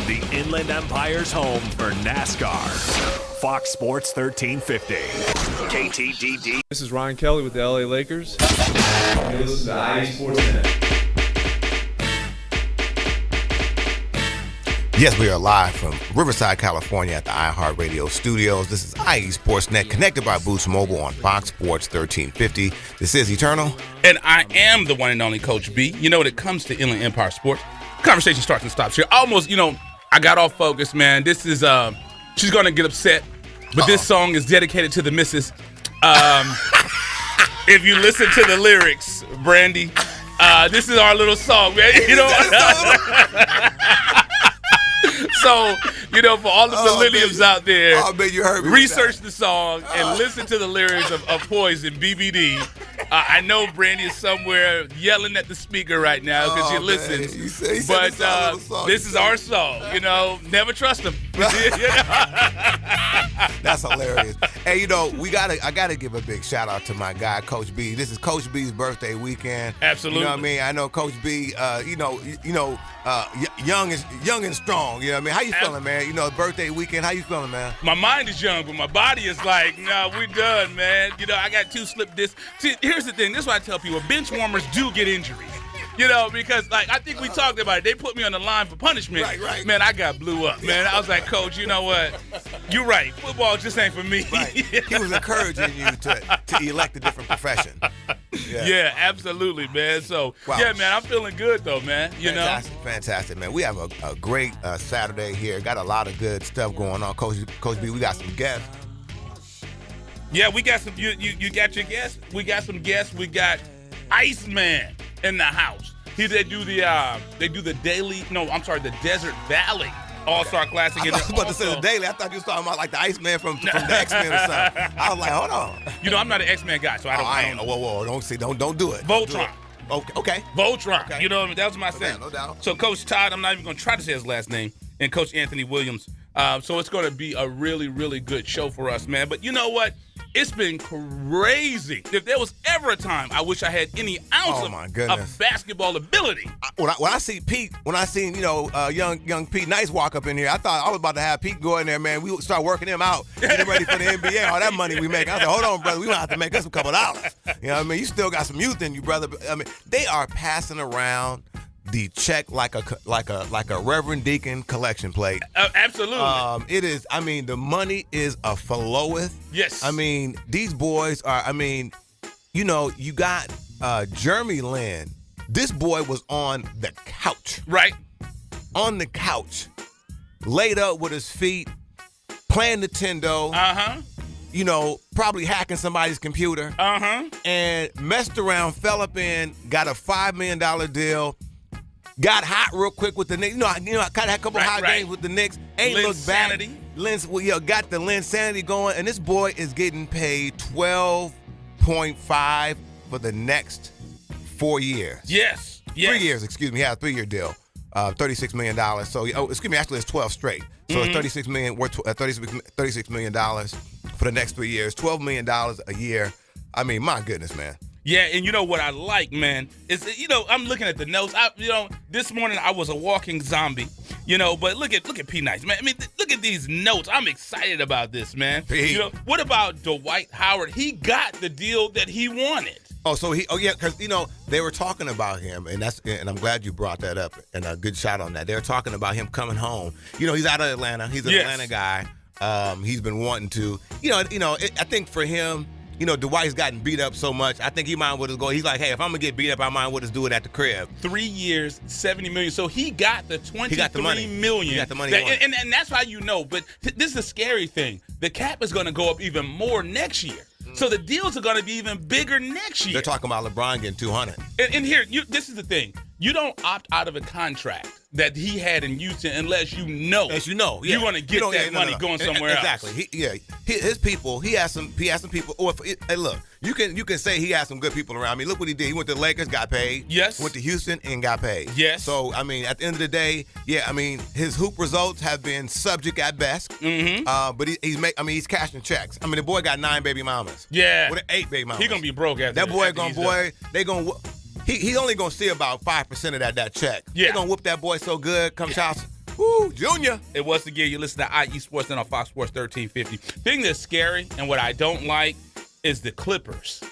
the Inland Empire's home for NASCAR. Fox Sports 1350. KTDD. This is Ryan Kelly with the LA Lakers. And this is the IE Sports Net. Yes, we are live from Riverside, California at the iHeartRadio studios. This is IE Sportsnet, connected by Boost Mobile on Fox Sports 1350. This is Eternal. And I am the one and only Coach B. You know, when it comes to Inland Empire Sports, conversation starts and stops here. Almost, I got off focus, man. This is, she's going to get upset, but this song is dedicated to the missus. If you listen to the lyrics, Brandy, this is our little song, man. So, for all the millennials out there, you heard me research the song and listen to the lyrics of Poison, BBD. I know Brandy is somewhere yelling at the speaker right now because she listens. But this is our song, never trust him. That's hilarious. Hey, I gotta give a big shout out to my guy, Coach B. This is Coach B's birthday weekend. Absolutely. You know what I mean? I know Coach B, young and strong. You know what I mean? How you feeling, man? Birthday weekend, how you feeling, man? My mind is young, but my body is like, nah, we done, man. I got 2 slip discs. See, here's the thing. This is what I tell people. Bench warmers do get injuries. Because I think we talked about it. They put me on the line for punishment. Right. Man, I got blew up, man. I was like, Coach, you know what? You're right. Football just ain't for me. Right. He was encouraging you to elect a different profession. Yeah, absolutely, man. So, yeah, man, I'm feeling good, though, man. Fantastic, man. We have a great Saturday here. Got a lot of good stuff going on. Coach B, we got some guests. Yeah, we got some. You got your guests? We got some guests. We got Iceman in the house. They do the Desert Valley All-Star Classic. I was about to say the Daily. I thought you were talking about like the Iceman from the X-Men or something. I was like, hold on. I'm not an X-Men guy, so I don't know. Whoa, don't do it. Voltron. Okay. Voltron. Okay. That was my saying. No doubt. So Coach Todd, I'm not even going to try to say his last name, and Coach Anthony Williams. So it's going to be a really, really good show for us, man. But you know what? It's been crazy. If there was ever a time I wish I had any ounce of basketball ability. When I see Pete, young Pete Nice walk up in here, I thought I was about to have Pete go in there, man. We would start working him out, getting ready for the NBA, all that money we make. I said, hold on, brother, we gonna have to make us a couple dollars. You know what I mean? You still got some youth in you, brother. I mean, they are passing around the check like a Reverend Deacon collection plate. Absolutely. It is. I mean, the money is a floweth. Yes. I mean, these boys are. I mean, you got Jeremy Lin. This boy was on the couch. Right. On the couch, laid up with his feet, playing Nintendo. Probably hacking somebody's computer. And messed around, fell up in, got a $5 million deal. Got hot real quick with the Knicks. I kind of had a couple hot games with the Knicks. Ain't looked back. Got the Linsanity going, and this boy is getting paid $12.5 for the next 4 years. Yes. 3 years, excuse me. He had a 3-year deal, $36 million. So, actually, it's 12 straight. So it's $36 million. Worth $36 million for the next 3 years. $12 million a year. I mean, my goodness, man. Yeah, and you know what I like, man, is, I'm looking at the notes. This morning I was a walking zombie, but look at P. Nice, man. I mean, look at these notes. I'm excited about this, man. What about Dwight Howard? He got the deal that he wanted. Because they were talking about him, and I'm glad you brought that up, and a good shot on that. They were talking about him coming home. He's out of Atlanta. He's an Atlanta guy. He's been wanting to. I think for him, Dwight's gotten beat up so much. I think he might want to go. He's like, hey, if I'm gonna get beat up, I might want to do it at the crib. 3 years, $70 million. So he got the $23 million. He got the money. And that's how you know. But this is a scary thing. The cap is going to go up even more next year. So the deals are going to be even bigger next year. They're talking about LeBron getting $200. And here, this is the thing. You don't opt out of a contract that he had in Houston unless you know you're going to get that money going somewhere else. Exactly. His people. He has some people. Hey, look, you can say he has some good people around. I mean, look what he did. He went to the Lakers, got paid. Yes. Went to Houston and got paid. Yes. So I mean, at the end of the day, his hoop results have been subject at best. But he's cashing checks. I mean, the boy got 9 baby mamas. Yeah. With 8 baby mamas. He's gonna be broke after that. He's only gonna see about 5% of that check. Yeah. They're gonna whoop that boy so good come child Woo, Junior. And once again, you listen to IE Sports Net on Fox Sports 1350. Thing that's scary and what I don't like is the Clippers.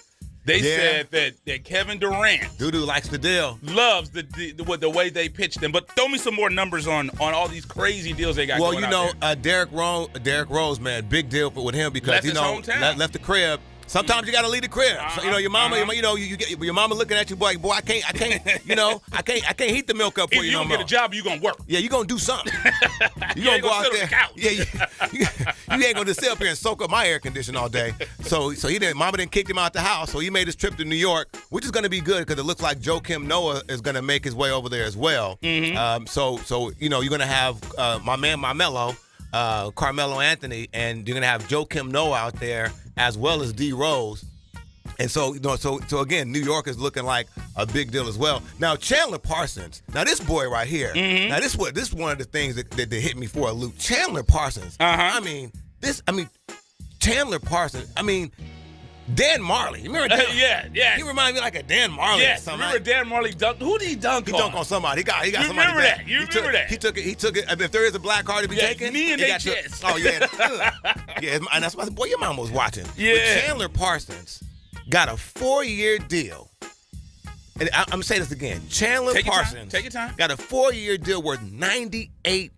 They said that Kevin Durant Dudu likes the deal. Loves the way they pitched them. But throw me some more numbers on all these crazy deals they got going on. Well, you know, Derrick Rose, man, big deal with him because, left the crib. Sometimes you gotta leave the crib. So, your mama, you get your mama looking at you, boy, I can't, I can't heat the milk up for you no more. If you don't get a job, you gonna work. Yeah, you gonna do something. You gonna go out sit there. on the couch. Yeah, you ain't gonna just sit up here and soak up my air conditioner all day. So Mama didn't kick him out the house. So he made his trip to New York, which is gonna be good because it looks like Joakim Noah is gonna make his way over there as well. Mm-hmm. So you're gonna have my man Carmelo Anthony, and you're gonna have Joakim Noah out there as well as D Rose. And so again, New York is looking like a big deal as well. Now Chandler Parsons, this boy right here. Mm-hmm. Now this is one of the things that hit me for a loop. Chandler Parsons. Chandler Parsons. Dan Marley. You remember Dan? Yeah. He reminded me like a Dan Marley or something. Remember Dan Marley dunked? Who did he dunk on? He dunked on somebody. He got you somebody remember back. that? You remember that? He took it. If there is a black card to be taken, knee in their chest. Oh yeah. Yeah, and that's why boy, your mama was watching. Yeah. But Chandler Parsons got a 4-year deal. And I'm saying this again. Chandler Parsons Take your time. got a 4-year deal worth $98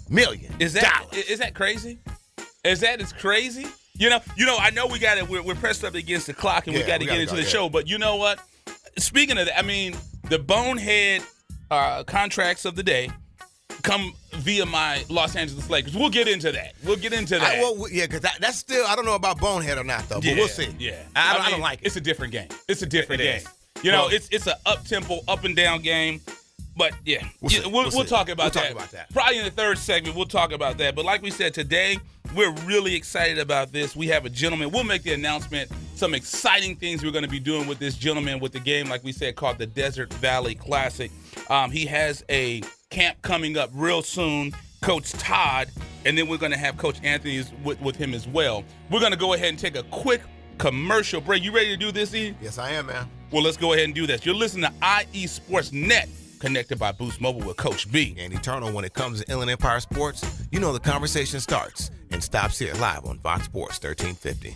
million. Is that crazy? Is that as crazy? You know, I know we got it. We're pressed up against the clock, and we got to get into the show. But you know what? Speaking of that, the bonehead contracts of the day come via my Los Angeles Lakers. We'll get into that. Because that's still, I don't know about bonehead or not, though, but we'll see. Yeah. I don't like it. It's a different game. It's a different game. It's an up-tempo, up-and-down game. But, yeah, we'll talk about that. Probably in the third segment, we'll talk about that. But like we said, today, we're really excited about this. We have a gentleman. We'll make the announcement. Some exciting things we're going to be doing with this gentleman with the game, like we said, called the Desert Valley Classic. He has a camp coming up real soon, Coach Todd, and then we're going to have Coach Anthony with him as well. We're going to go ahead and take a quick commercial break. You ready to do this, E? Yes, I am, man. Well, let's go ahead and do this. You're listening to IE Sports Net, connected by Boost Mobile with Coach B. And Eternal, when it comes to Inland Empire Sports, the conversation starts and stops here live on Fox Sports 1350.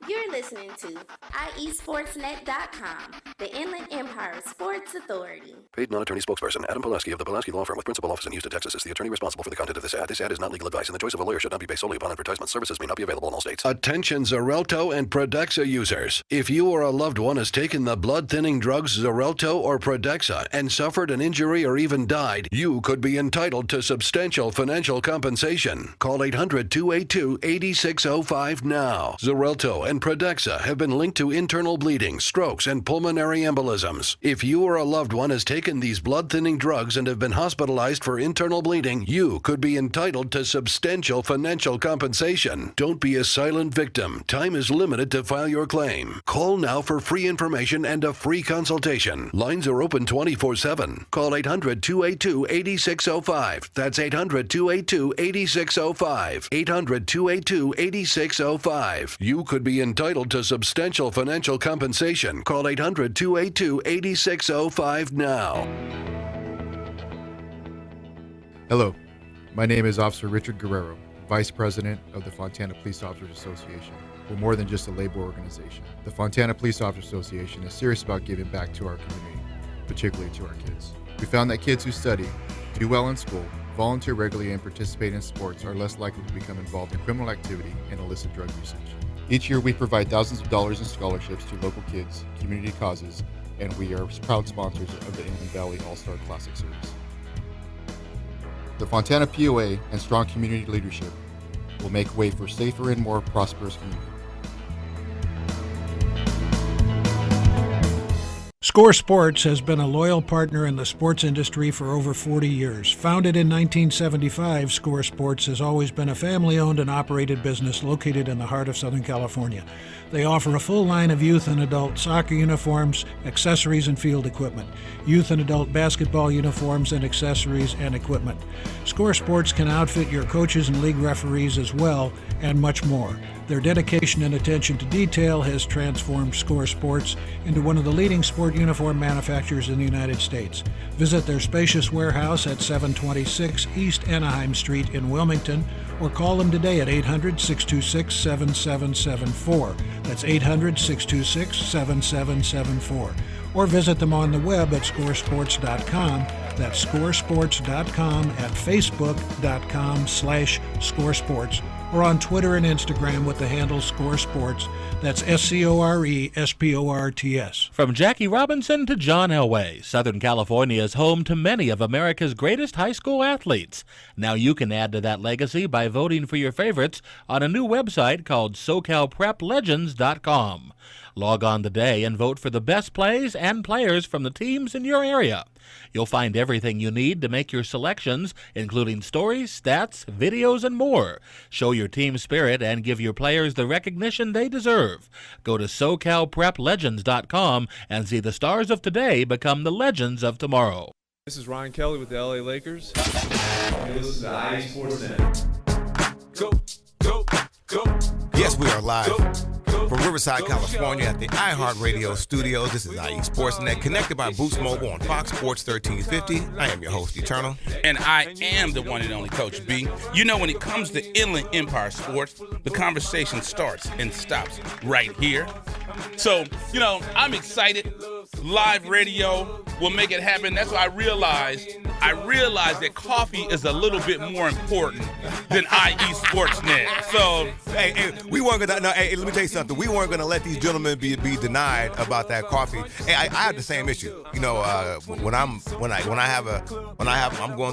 You're listening to IESportsNet.com, the Inland Empire Sports Authority. Paid non-attorney spokesperson Adam Pulaski of the Pulaski Law Firm with principal office in Houston, Texas is the attorney responsible for the content of this ad. This ad is not legal advice, and the choice of a lawyer should not be based solely upon advertisement. Services may not be available in all states. Attention Xarelto and Pradaxa users. If you or a loved one has taken the blood-thinning drugs Xarelto or Pradaxa and suffered an injury or even died, you could be entitled to substantial financial compensation. Call 800-282-8605 now. Xarelto and Pradaxa have been linked to internal bleeding, strokes, and pulmonary embolisms. If you or a loved one has taken these blood-thinning drugs and have been hospitalized for internal bleeding, you could be entitled to substantial financial compensation. Don't be a silent victim. Time is limited to file your claim. Call now for free information and a free consultation. Lines are open 24/7. Call 800-282-8605. That's 800-282-8605. 800-282-8605. You could be entitled to substantial financial compensation. Call 800-282-8605 now. Hello, my name is Officer Richard Guerrero, Vice President of the Fontana Police Officers Association. We're more than just a labor organization. The Fontana Police Officers Association is serious about giving back to our community, particularly to our kids. We found that kids who study, do well in school, volunteer regularly, and participate in sports are less likely to become involved in criminal activity and illicit drug usage. Each year, we provide thousands of dollars in scholarships to local kids, community causes, and we are proud sponsors of the Inland Valley All-Star Classic Series. The Fontana POA and strong community leadership will make way for safer and more prosperous communities. Score Sports has been a loyal partner in the sports industry for over 40 years. Founded in 1975, Score Sports has always been a family-owned and operated business located in the heart of Southern California. They offer a full line of youth and adult soccer uniforms, accessories, and field equipment, youth and adult basketball uniforms and accessories and equipment. Score Sports can outfit your coaches and league referees as well, and much more. Their dedication and attention to detail has transformed Score Sports into one of the leading sport uniform manufacturers in the United States. Visit their spacious warehouse at 726 East Anaheim Street in Wilmington, or call them today at 800-626-7774. That's 800-626-7774. Or visit them on the web at scoresports.com. That's scoresports.com, at facebook.com/scoresports, or on Twitter and Instagram with the handle ScoreSports. That's ScoreSports. From Jackie Robinson to John Elway, Southern California is home to many of America's greatest high school athletes. Now you can add to that legacy by voting for your favorites on a new website called SoCalPrepLegends.com. Log on today and vote for the best plays and players from the teams in your area. You'll find everything you need to make your selections, including stories, stats, videos, and more. Show your team spirit and give your players the recognition they deserve. Go to SoCalPrepLegends.com and see the stars of today become the legends of tomorrow. This is Ryan Kelly with the LA Lakers. And this is the IE Sports Center. Go, go, go. Yes, we are live from Riverside, California at the iHeartRadio studios. This is IE Sportsnet, connected by Boost Mobile on Fox Sports 1350. I am your host, Eternal. And I am the one and only Coach B. You know, when it comes to Inland Empire sports, the conversation starts and stops right here. So, you know, I'm excited. Live radio will make it happen. That's why I realized that coffee is a little bit more important than IE Sportsnet. So, hey, we weren't gonna. No, hey, let me tell you something. We weren't gonna let these gentlemen be denied about that coffee. Hey, I have the same issue. You know, when I'm going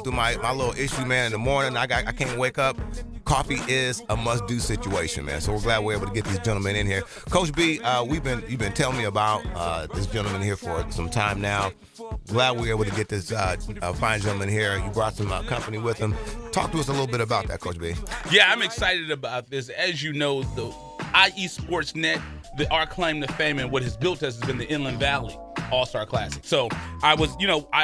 through my little issue, man, in the morning. I can't wake up. Coffee is a must-do situation, man. So we're glad we're able to get these gentlemen in here. Coach B, you've been telling me about this gentleman here for some time now. Glad we were able to get this fine gentleman here. You brought some company with him. Talk to us a little bit about that, Coach B. Yeah, I'm excited about this. As you know, the IE Sportsnet, our claim to fame and what has built us has been the Inland Valley All-Star Classic. So I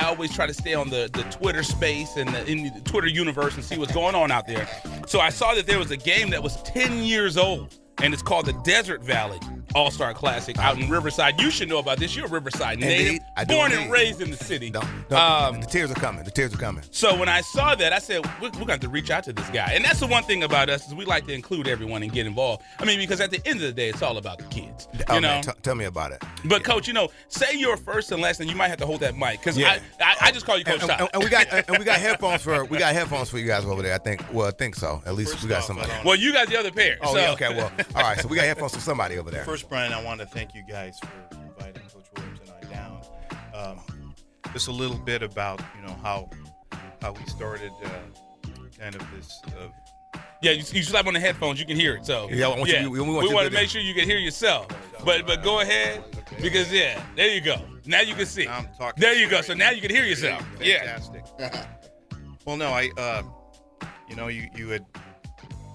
always try to stay on the Twitter space and in the Twitter universe and see what's going on out there. So I saw that there was a game that was 10 years old, and it's called the Desert Valley All-Star Classic out in Riverside. You should know about this. You're a Riverside native, born and raised in the city. The tears are coming. The tears are coming. So when I saw that, I said, we're going to have to reach out to this guy. And that's the one thing about us is we like to include everyone and get involved. I mean, because at the end of the day, it's all about the kids. You know? Tell me about it. But, Coach, you know, say your first and last name. You might have to hold that mic because I just call you Coach Todd. And we got headphones for you guys over there. I think so. At least we got somebody. Well, you got the other pair. Oh, yeah, okay. Well, all right. So we got headphones for somebody over there. First, Brian, I want to thank you guys for inviting Coach Williams and I down. Just a little bit about how we started kind of this. Yeah, you slap on the headphones, you can hear it. So we want to make sure you can hear yourself. But go ahead because there you go. Now you can see. I'm talking. There you go. So now you can hear yourself. Fantastic. Well, no, you had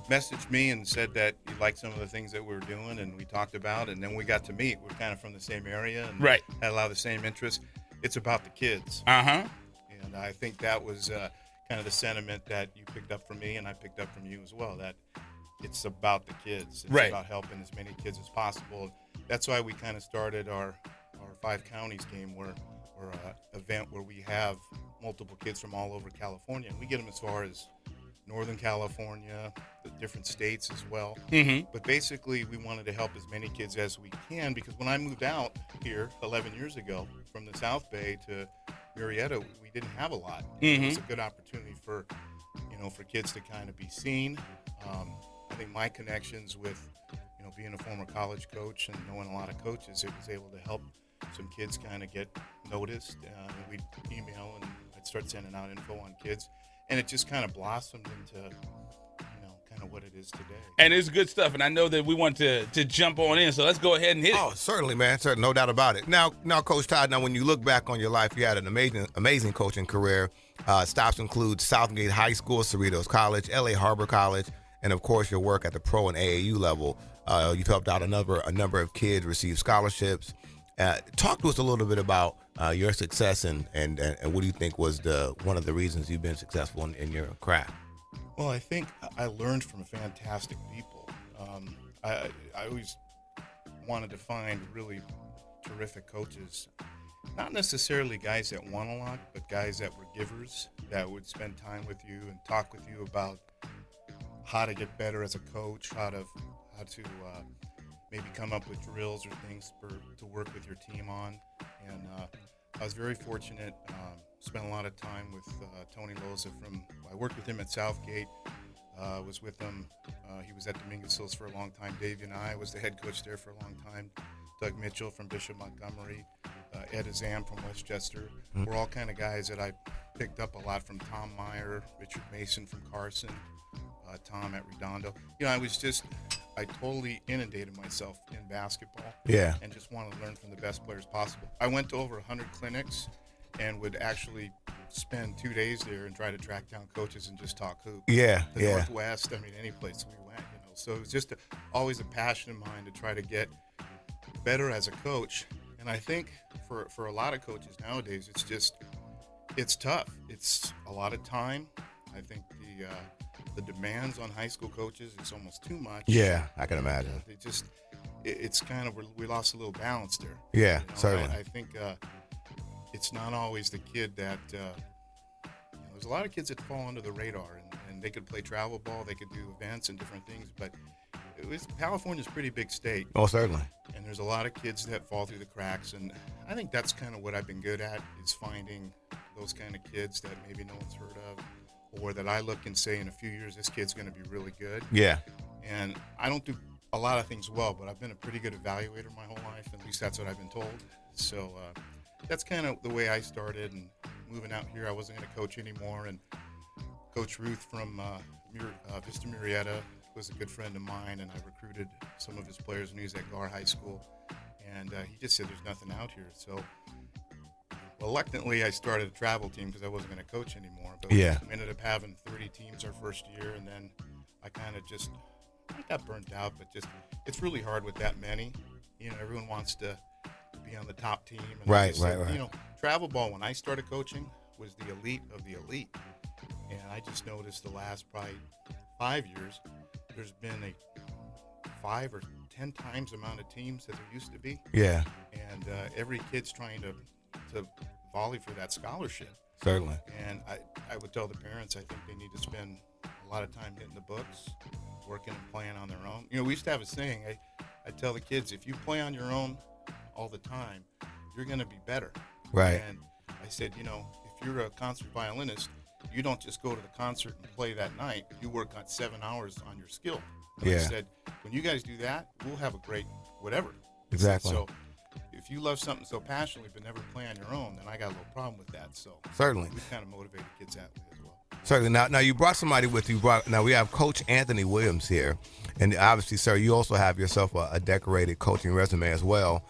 messaged me and said that you liked some of the things that we were doing and we talked about, and then we got to meet. We're kind of from the same area and right. had a lot of the same interests. It's about the kids. Uh-huh. And I think that was kind of the sentiment that you picked up from me and I picked up from you as well, that it's about the kids. It's about helping as many kids as possible. That's why we kind of started our Five Counties game or event where we have multiple kids from all over California. And we get them as far as Northern California, the different states as well. Mm-hmm. But basically, we wanted to help as many kids as we can because when I moved out here 11 years ago from the South Bay to Murrieta, we didn't have a lot. Mm-hmm. It was a good opportunity for kids to kind of be seen. I think my connections with, being a former college coach and knowing a lot of coaches, it was able to help some kids kind of get noticed. We'd email and I'd start sending out info on kids. And it just kind of blossomed into, kind of what it is today. And it's good stuff. And I know that we want to jump on in, so let's go ahead and hit it. Oh, certainly, man. Certainly, no doubt about it. Now, Coach Todd, when you look back on your life, you had an amazing coaching career. Stops include Southgate High School, Cerritos College, LA Harbor College, and, of course, your work at the pro and AAU level. You've helped out a number of kids receive scholarships. Talk to us a little bit about your success and what do you think was one of the reasons you've been successful in your craft? Well, I think I learned from fantastic people. I always wanted to find really terrific coaches. Not necessarily guys that won a lot, but guys that were givers, that would spend time with you and talk with you about how to get better as a coach, how to maybe come up with drills or things to work with your team on. And I was very fortunate. Spent a lot of time with Tony Loza I worked with him at Southgate. Was with him. He was at Dominguez Hills for a long time. Dave Unai was the head coach there for a long time. Doug Mitchell from Bishop Montgomery. Ed Azam from Westchester. We're all kind of guys that I picked up a lot from. Tom Meyer, Richard Mason from Carson, Tom at Redondo. I totally inundated myself in basketball. Yeah. And just wanted to learn from the best players possible. I went to over 100 clinics and would actually spend 2 days there and try to track down coaches and just talk hoop. Yeah, the Northwest, any place we went, So it was just always a passion of mine to try to get better as a coach. And I think for a lot of coaches nowadays, it's tough. It's a lot of time. I think the demands on high school coaches is almost too much. Yeah, I can imagine. It's kind of, we lost a little balance there. Yeah, certainly. I think it's not always the kid that there's a lot of kids that fall under the radar, and they could play travel ball, they could do events and different things, but California's a pretty big state. Oh, certainly. And there's a lot of kids that fall through the cracks, and I think that's kind of what I've been good at, is finding those kind of kids that maybe no one's heard of, or that I look and say in a few years this kid's going to be really good. Yeah. And I don't do a lot of things well, but I've been a pretty good evaluator my whole life. At least that's what I've been told. So that's kind of the way I started. And moving out here, I wasn't going to coach anymore. And Coach Ruth from Vista Murrieta was a good friend of mine, and I recruited some of his players when he was at Gar High School. And he just said there's nothing out here. So reluctantly, I started a travel team because I wasn't going to coach anymore. But we ended up having 30 teams our first year, and then I kind of I got burnt out. But it's really hard with that many. Everyone wants to be on the top team. And Right. Travel ball, when I started coaching, was the elite of the elite. And I just noticed the last probably 5 years, there's been a 5 or 10 times the amount of teams that there used to be. Yeah. And every kid's trying to volley for that scholarship. Certainly. And I would tell the parents, I think they need to spend a lot of time hitting the books, working and playing on their own. We used to have a saying, I tell the kids, if you play on your own all the time, you're going to be better. Right. And I said, if you're a concert violinist, you don't just go to the concert and play that night. You work on 7 hours on your skill. And I said, when you guys do that, we'll have a great whatever. Exactly. So if you love something so passionately but never play on your own, then I got a little problem with that. So certainly, we kind of motivated kids that way as well. Certainly. Now you brought somebody with you. Now we have Coach Anthony Williams here, and obviously, sir, you also have yourself a decorated coaching resume as well.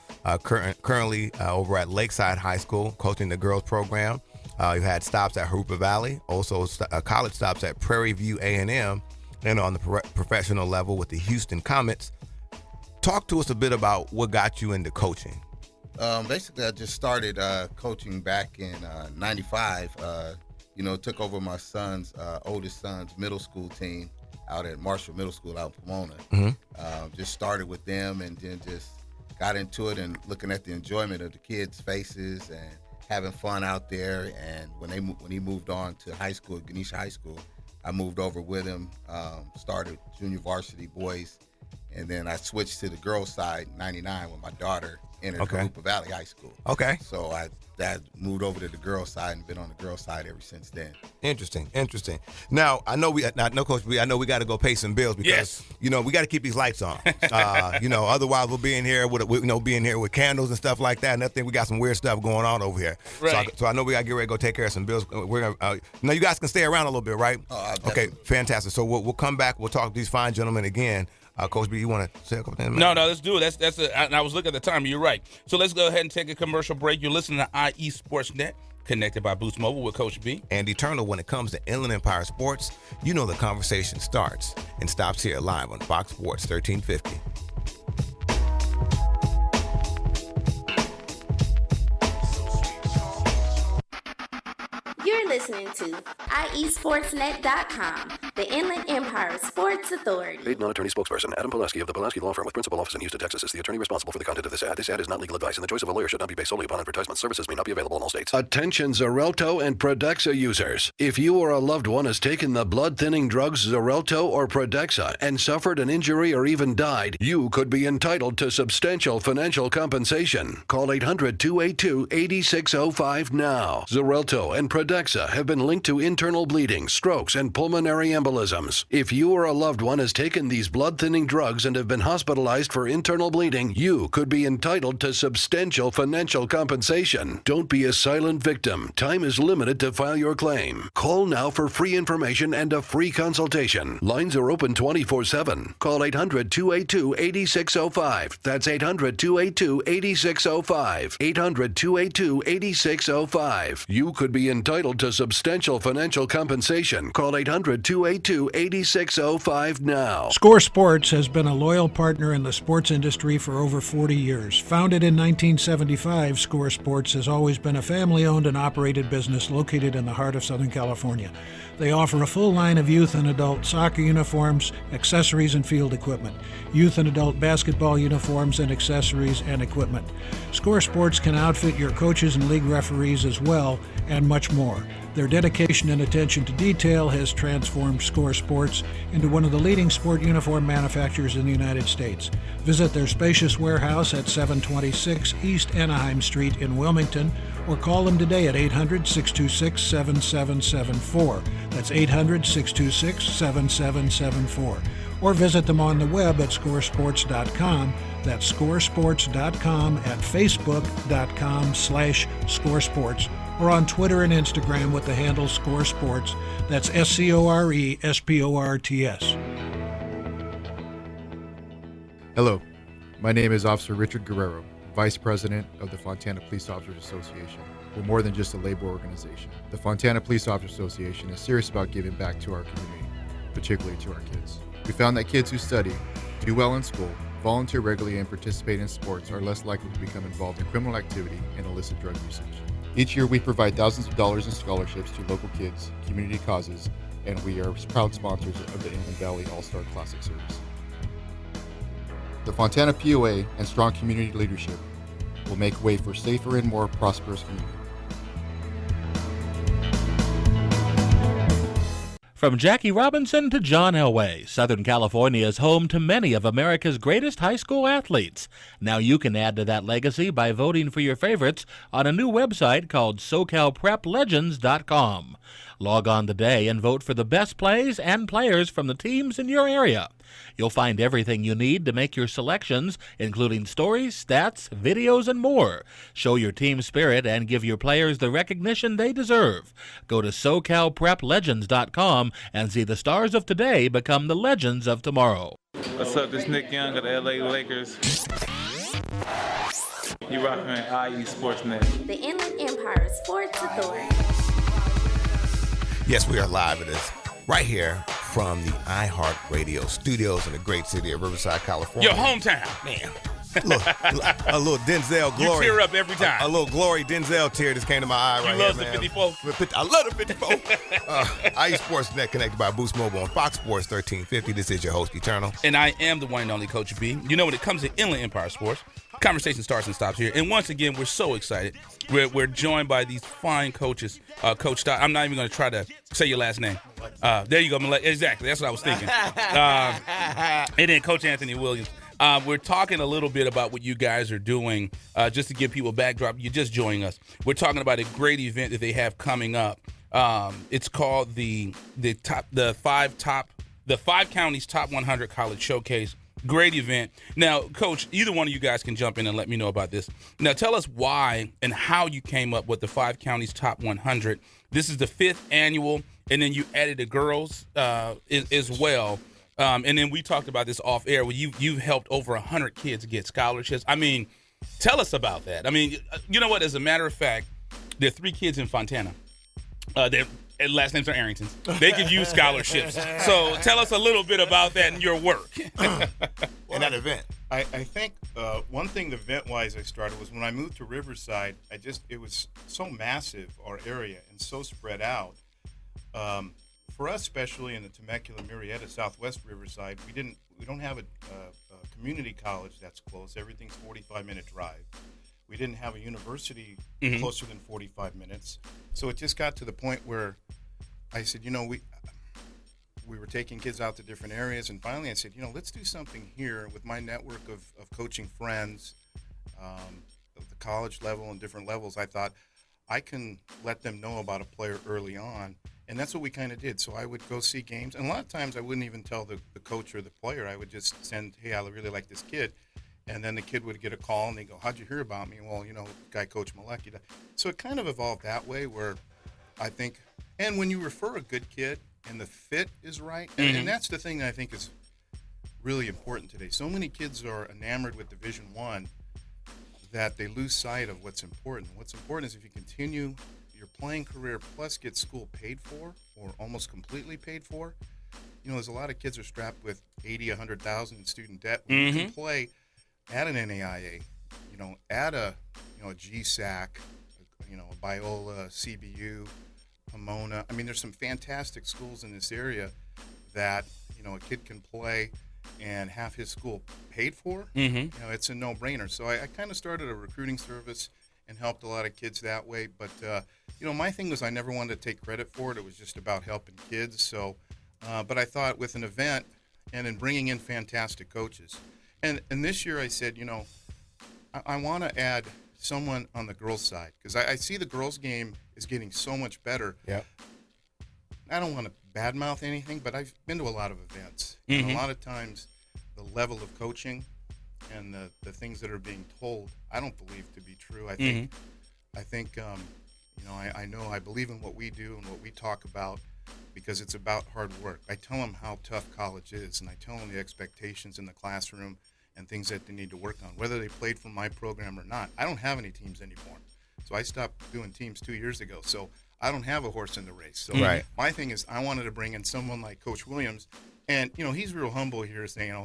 Currently over at Lakeside High School, coaching the girls program. You had stops at Harupa Valley, also college stops at Prairie View A&M, and on the professional level with the Houston Comets. Talk to us a bit about what got you into coaching. Basically, I just started coaching back in '95. Took over my oldest son's middle school team out at Marshall Middle School out in Pomona. Mm-hmm. Just started with them, and then just got into it and looking at the enjoyment of the kids' faces and having fun out there. And when he moved on to high school, Ganesha High School, I moved over with him, started junior varsity boys, and then I switched to the girls' side in '99 when my daughter entered Harupa Valley High School. Okay. So I moved over to the girls' side and been on the girls' side ever since then. Interesting. Now I know Coach B, I know we got to go pay some bills because we got to keep these lights on. Otherwise we'll be in here with candles and stuff like that. And I think we got some weird stuff going on over here. Right. So I know we got to get ready to go take care of some bills. We're gonna. You guys can stay around a little bit, right? Okay. Fantastic. So we'll come back. We'll talk to these fine gentlemen again. Coach B, you want to say a couple things? No, let's do it. And I was looking at the time. You're right. So let's go ahead and take a commercial break. You're listening to IE Sportsnet, connected by Boost Mobile with Coach B. And Eternal, when it comes to Inland Empire Sports, the conversation starts and stops here live on Fox Sports 1350. You're listening to IESportsNet.com, the Inland Empire Sports Authority. Paid non-attorney spokesperson Adam Pulaski of the Pulaski Law Firm with principal office in Houston, Texas is the attorney responsible for the content of this ad. This ad is not legal advice, and the choice of a lawyer should not be based solely upon advertisement. Services may not be available in all states. Attention Xarelto and Protexxa users. If you or a loved one has taken the blood-thinning drugs Xarelto or Protexxa and suffered an injury or even died, you could be entitled to substantial financial compensation. Call 800-282-8605 now. Xarelto and Protexxa have been linked to internal bleeding, strokes, and pulmonary embolisms. If you or a loved one has taken these blood-thinning drugs and have been hospitalized for internal bleeding, you could be entitled to substantial financial compensation. Don't be a silent victim. Time is limited to file your claim. Call now for free information and a free consultation. Lines are open 24/7. Call 800-282-8605. That's 800-282-8605. 800-282-8605. You could be entitled to substantial financial compensation. Call 800-282-8605 now. Score Sports has been a loyal partner in the sports industry for over 40 years. Founded in 1975, Score Sports has always been a family-owned and operated business located in the heart of Southern California. They offer a full line of youth and adult soccer uniforms, accessories, and field equipment, youth and adult basketball uniforms and accessories and equipment. Score Sports can outfit your coaches and league referees as well, and much more. Their dedication and attention to detail has transformed Score Sports into one of the leading sport uniform manufacturers in the United States. Visit their spacious warehouse at 726 East Anaheim Street in Wilmington, or call them today at 800-626-7774. That's 800-626-7774. Or visit them on the web at scoresports.com. That's scoresports.com, at facebook.com/scoresports, or on Twitter and Instagram with the handle Score Sports. That's SCORESPORTS. Hello, my name is Officer Richard Guerrero, Vice President of the Fontana Police Officers Association. We're more than just a labor organization. The Fontana Police Officers Association is serious about giving back to our community, particularly to our kids. We found that kids who study, do well in school, volunteer regularly, and participate in sports are less likely to become involved in criminal activity and illicit drug usage. Each year we provide thousands of dollars in scholarships to local kids, community causes, and we are proud sponsors of the Inland Valley All-Star Classic Series. The Fontana POA and strong community leadership will make way for safer and more prosperous community. From Jackie Robinson to John Elway, Southern California is home to many of America's greatest high school athletes. Now you can add to that legacy by voting for your favorites on a new website called SoCalPrepLegends.com. Log on today and vote for the best plays and players from the teams in your area. You'll find everything you need to make your selections, including stories, stats, videos, and more. Show your team spirit and give your players the recognition they deserve. Go to SoCalPrepLegends.com and see the stars of today become the legends of tomorrow. What's up? This is Nick Young of the LA Lakers. You rocking IE Sportsnet. The Inland Empire Sports Authority. Yes, we are live. It is right here from the iHeartRadio studios in the great city of Riverside, California. Your hometown. Man. A little Denzel glory. You tear up every time. A little glory Denzel tear just came to my eye right here, man. You love the 54? I love the 54. IE Sportsnet, connected by Boost Mobile on Fox Sports 1350. This is your host, Eternal. And I am the one and only Coach B. You know, when it comes to Inland Empire Sports, conversation starts and stops here. And once again, we're so excited. We're joined by these fine coaches. Coach Doc, I'm not even going to try to say your last name. There you go. Exactly. That's what I was thinking. And then Coach Anthony Williams. We're talking a little bit about what you guys are doing, just to give people a backdrop. You're just joining us. We're talking about a great event that they have coming up. It's called the 5 Counties Top 100 College Showcase. Great event. Now, Coach, either one of you guys can jump in and let me know about this. Now, tell us why and how you came up with the 5 Counties Top 100. This is the 5th annual, and then you added the girls as well. And then we talked about this off air where you've helped over 100 kids get scholarships. I mean, tell us about that. I mean, you know what? As a matter of fact, there are 3 kids in Fontana. Their last names are Arrington. They can use scholarships. So tell us a little bit about that and your work. And that event. I think one thing the event-wise I started was when I moved to Riverside. It was so massive, our area, and so spread out. For us, especially in the Temecula, Murrieta, Southwest Riverside, we don't have a community college that's close. Everything's 45-minute drive. We didn't have a university closer than 45 minutes. So it just got to the point where I said, we were taking kids out to different areas, and finally I said, let's do something here with my network of coaching friends of the college level and different levels. I thought I can let them know about a player early on, and that's what we kind of did. So I would go see games, and a lot of times I wouldn't even tell the coach or the player. I would just send, hey, I really like this kid, and then the kid would get a call, and they go, how'd you hear about me? Well, guy Coach Malek. So it kind of evolved that way, where I think, and when you refer a good kid, and the fit is right, and that's the thing that I think is really important today. So many kids are enamored with Division I that they lose sight of what's important. What's important is if you continue your playing career plus get school paid for or almost completely paid for. There's a lot of kids are strapped with $80,000, $100,000 in student debt. When you can play at an NAIA, at a GSAC, a Biola, CBU, Pomona. I mean, there's some fantastic schools in this area that, a kid can play and have his school paid for. It's a no-brainer. So I kind of started a recruiting service and helped a lot of kids that way. But, my thing was I never wanted to take credit for it. It was just about helping kids. So, but I thought with an event and in bringing in fantastic coaches. And this year I said, I want to add someone on the girls' side because I see the girls' game is getting so much better. Yeah. I don't want to badmouth anything, but I've been to a lot of events. And a lot of times the level of coaching and the things that are being told, I don't believe to be true. I think, I believe in what we do and what we talk about because it's about hard work. I tell them how tough college is, and I tell them the expectations in the classroom and things that they need to work on, whether they played for my program or not. I don't have any teams anymore. So I stopped doing teams 2 years ago. So I don't have a horse in the race. So my thing is I wanted to bring in someone like Coach Williams. And, he's real humble here saying,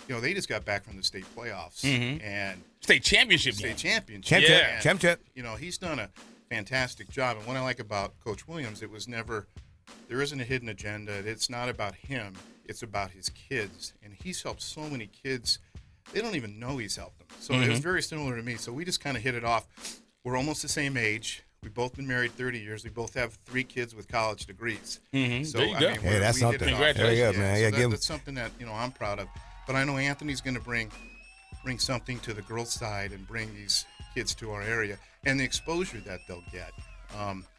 they just got back from the state playoffs and state championship. Championship. He's done a fantastic job. And what I like about Coach Williams, there isn't a hidden agenda. It's not about him. It's about his kids. And he's helped so many kids. They don't even know he's helped them. So it was very similar to me. So we just kind of hit it off. We're almost the same age. We've both been married 30 years. We both have 3 kids with college degrees. So, there you go. Hey, that's something. Congratulations. Man. So that's something that, I'm proud of. But I know Anthony's going to bring something to the girls' side and bring these kids to our area. And the exposure that they'll get.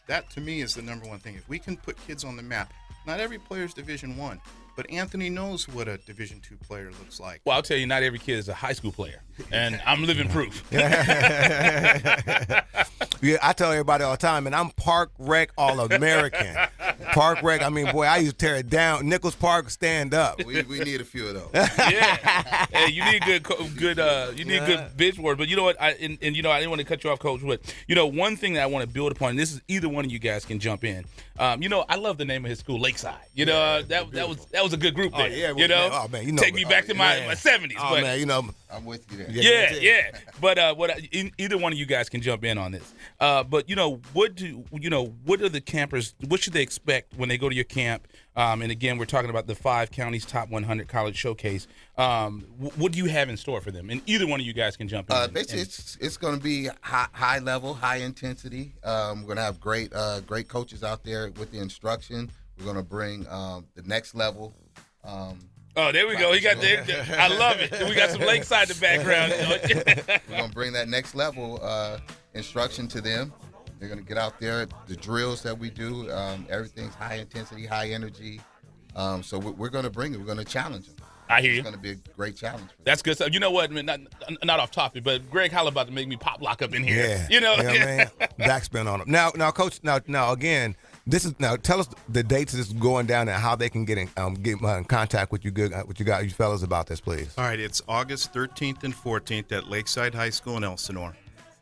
That, to me, is the number one thing. If we can put kids on the map, not every player is Division I. But Anthony knows what a Division II player looks like. Well, I'll tell you, not every kid is a high school player, and I'm living proof. Yeah, I tell everybody all the time, and I'm Park Rec All-American. Park Rec, I used to tear it down. Nichols Park, stand up. We need a few of those. Yeah. Hey, you need good bitch words. But you know what? I didn't want to cut you off, Coach. But one thing that I want to build upon, and this is either one of you guys can jump in. I love the name of his school, Lakeside. That was a good group there. Take me back to my 70s. Oh, but, man, I'm with you there. Yeah. But either one of you guys can jump in on this. But what are the campers? What should they expect when they go to your camp? And again, we're talking about the 5 counties top 100 college showcase. What do you have in store for them? And either one of you guys can jump in. Basically, it's going to be high level, high intensity. We're going to have great coaches out there with the instruction. We're going to bring the next level. Oh, there we go. He got there. I love it. We got some Lakeside in the background. We're going to bring that next level instruction to them. They're going to get out there. The drills that we do, everything's high intensity, high energy. So we're going to bring it. We're going to challenge them. I hear you. It's going to be a great challenge. That's good stuff. You know what? I mean, not off topic, but Greg Holler about to make me pop lock up in here. Yeah. Man. Backspin on them. Now, Coach. Now again. Tell us the dates this is going down and how they can get in contact with you you fellas about this, please. All right, it's August 13th and 14th at Lakeside High School in Elsinore.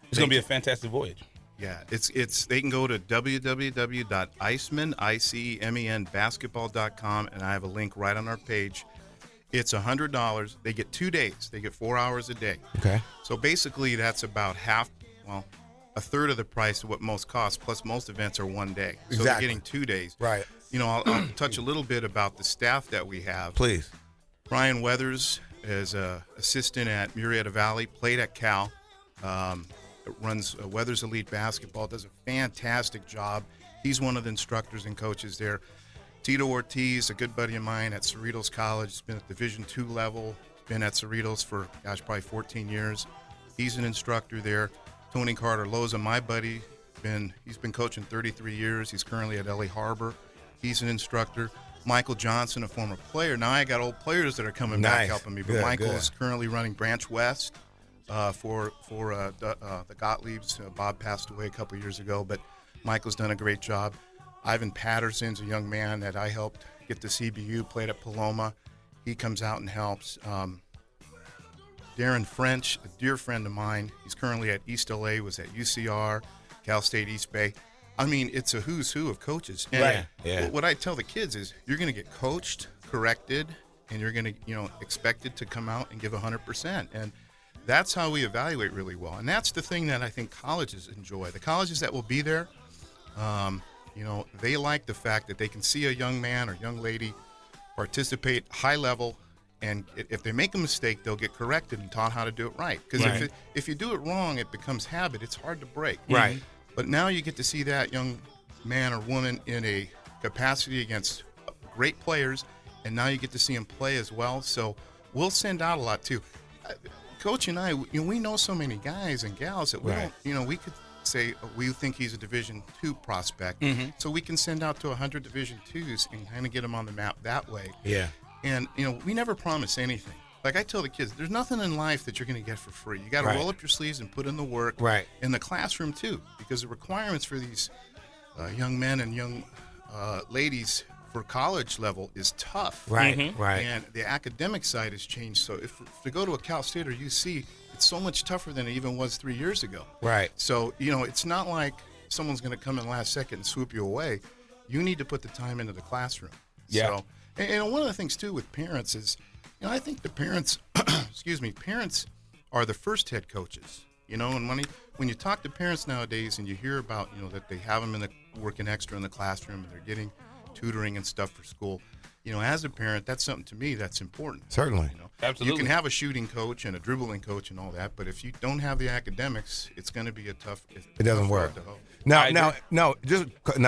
It's going to be a fantastic voyage. Yeah, it's they can go to www.icemenbasketball.com, and I have a link right on our page. It's $100. They get 2 days. They get 4 hours a day. Okay. So basically, that's about a third of the price of what most cost, plus most events are 1 day. So they're getting 2 days. Right. You know, I'll touch a little bit about the staff that we have. Please. Brian Weathers is an assistant at Murrieta Valley, played at Cal, runs Weathers Elite Basketball, does a fantastic job. He's one of the instructors and coaches there. Tito Ortiz, a good buddy of mine at Cerritos College, has been at Division II level, been at Cerritos for, probably 14 years. He's an instructor there. Tony Carter Loza, my buddy, he's been coaching 33 years. He's currently at LA Harbor. He's an instructor. Michael Johnson, a former player. Now I got old players that are coming back helping me. But Michael is currently running Branch West for the Gottliebs. Bob passed away a couple years ago, but Michael's done a great job. Ivan Patterson's a young man that I helped get to CBU, played at Paloma. He comes out and helps. Darren French, a dear friend of mine. He's currently at East LA, was at UCR, Cal State East Bay. I mean, it's a who's who of coaches. And what I tell the kids is you're going to get coached, corrected, and you're going to, expected to come out and give 100%. And that's how we evaluate really well. And that's the thing that I think colleges enjoy. The colleges that will be there, they like the fact that they can see a young man or young lady participate high level, and if they make a mistake, they'll get corrected and taught how to do it right. Because if you do it wrong, it becomes habit. It's hard to break. Right. But now you get to see that young man or woman in a capacity against great players, and now you get to see him play as well. So we'll send out a lot too. Coach and I, we know so many guys and gals that we don't, we could say we think he's a Division II prospect, so we can send out to 100 Division IIs and kind of get them on the map that way. Yeah. And we never promise anything. Like I tell the kids, there's nothing in life that you're going to get for free. You got to roll up your sleeves and put in the work. Right. In the classroom too, because the requirements for these young men and young ladies for college level is tough. Right. Right. And the academic side has changed. So if to go to a Cal State or UC, it's so much tougher than it even was 3 years ago. Right. So it's not like someone's going to come in last second and swoop you away. You need to put the time into the classroom. Yeah. So, and one of the things too with parents is, I think the parents, parents are the first head coaches. And when you talk to parents nowadays and you hear about, that they have them working extra in the classroom and they're getting tutoring and stuff for school, as a parent, that's something to me that's important. Certainly. Absolutely. You can have a shooting coach and a dribbling coach and all that, but if you don't have the academics, it's going to be a tough. It doesn't work. Now,